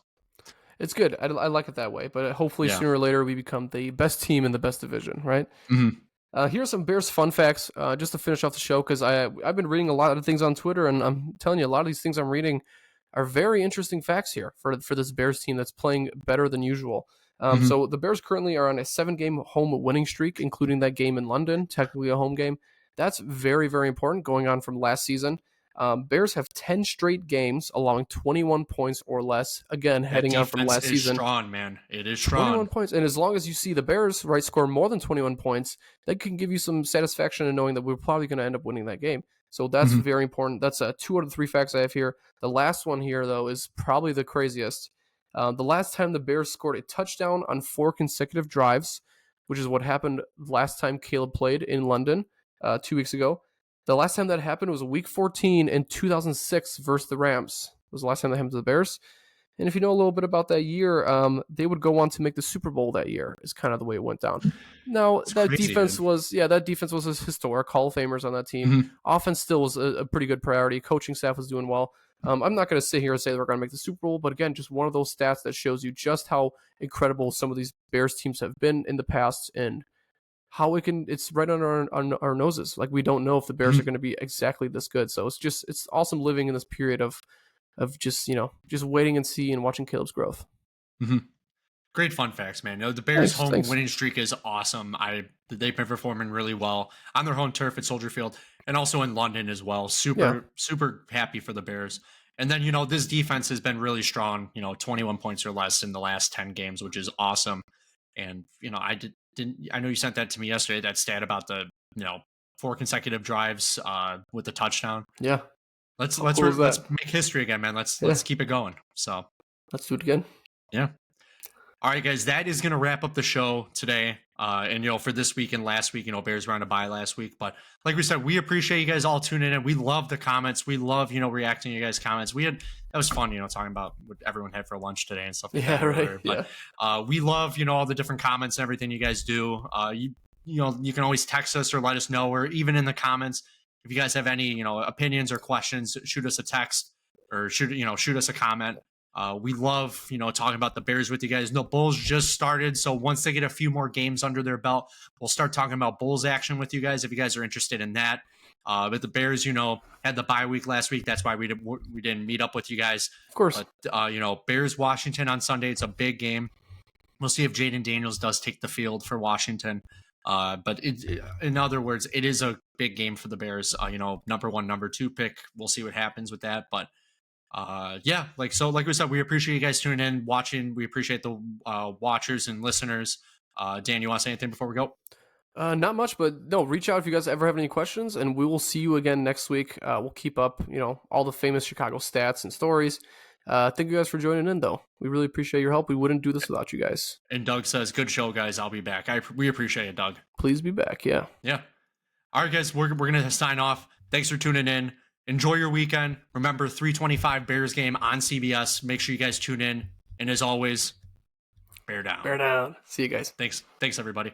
It's good. I like it that way, but hopefully yeah. sooner or later we become the best team in the best division, right? Mhm. Here are some Bears fun facts, just to finish off the show, because I've been reading a lot of things on Twitter, and I'm telling you, a lot of these things I'm reading are very interesting facts here for this Bears team that's playing better than usual. Mhm. So the Bears currently are on a 7-game home winning streak, including that game in London, technically a home game. That's very, very important going on from last season. Bears have 10 straight games allowing 21 points or less. Again, That heading on from defense last is season. strong, man. It is 21 strong. points. And as long as you see the Bears, right, score more than 21 points, that can give you some satisfaction in knowing that we're probably going to end up winning that game. So that's Mhm. very important. That's 2 out of 3 facts I have here. The last one here, though, is probably the craziest. The last time the Bears scored a touchdown on 4 consecutive drives, which is what happened last time Caleb played in London 2 weeks ago. The last time that happened was week 14 in 2006 versus the Rams. It was the last time that happened to the Bears. And if you know a little bit about that year, they would go on to make the Super Bowl that year. Is kind of the way it went down. Now It's that crazy, defense dude. was historic. Hall of Famers on that team. Mhm. Offense still was a pretty good priority. Coaching staff was doing well. I'm not going to sit here and say they're going to make the Super Bowl, but again, just one of those stats that shows you just how incredible some of these Bears teams have been in the past and how it's right on our noses. Like, we don't know if the Bears are Mhm. going to be exactly this good. So it's awesome living in this period of just waiting and see and watching Caleb's growth. Mhm. Great fun facts, man. The Bears' home Thanks. winning streak is awesome. They've been performing really well on their home turf at Soldier Field and also in London as well. Yeah. Super happy for the Bears. And then, this defense has been really strong, 21 points or less in the last 10 games, which is awesome. And, I know you sent that to me yesterday, that stat about the, 4 consecutive drives with the touchdown. Yeah. Let's How let's cool is let's that? make history again, man. Let's Yeah. keep it going. So, Let's do it again. yeah. All right, guys, that is going to wrap up the show today. And, for this week and last week, Bears were on a bye last week. But like we said, we appreciate you guys all tuning in. We love the comments. We love, reacting to you guys' comments. That was fun, talking about what everyone had for lunch today and stuff like Yeah, that. right. Earlier. Yeah. But we love, all the different comments and everything you guys do. You can always text us or let us know, or even in the comments, if you guys have any, opinions or questions, shoot us a text or shoot us a comment. We love, talking about the Bears with you guys. The Bulls just started, so once they get a few more games under their belt, we'll start talking about Bulls action with you guys if you guys are interested in that. But the Bears, had the bye week last week. That's why we didn't meet up with you guys. Of course. But Bears Washington on Sunday. It's a big game. We'll see if Jaden Daniels does take the field for Washington. But in other words, it is a big game for the Bears. Number 1, number 2 pick. We'll see what happens with that, but. Yeah, like we said, we appreciate you guys tuning in, watching. We appreciate the watchers and listeners. Dan, you want to say anything before we go? Not much, but no, reach out if you guys ever have any questions, and we will see you again next week. We'll keep up, all the famous Chicago stats and stories. Thank you guys for joining in, though. We really appreciate your help. We wouldn't do this without you guys. And Doug says, "Good show, guys. I'll be back." We appreciate it, Doug. Please be back. Yeah. Yeah. All right, guys, we're gonna sign off. Thanks for tuning in. Enjoy your weekend. Remember, 3:25 Bears game on CBS. Make sure you guys tune in. And as always, bear down. Bear down. See you guys. Thanks, everybody.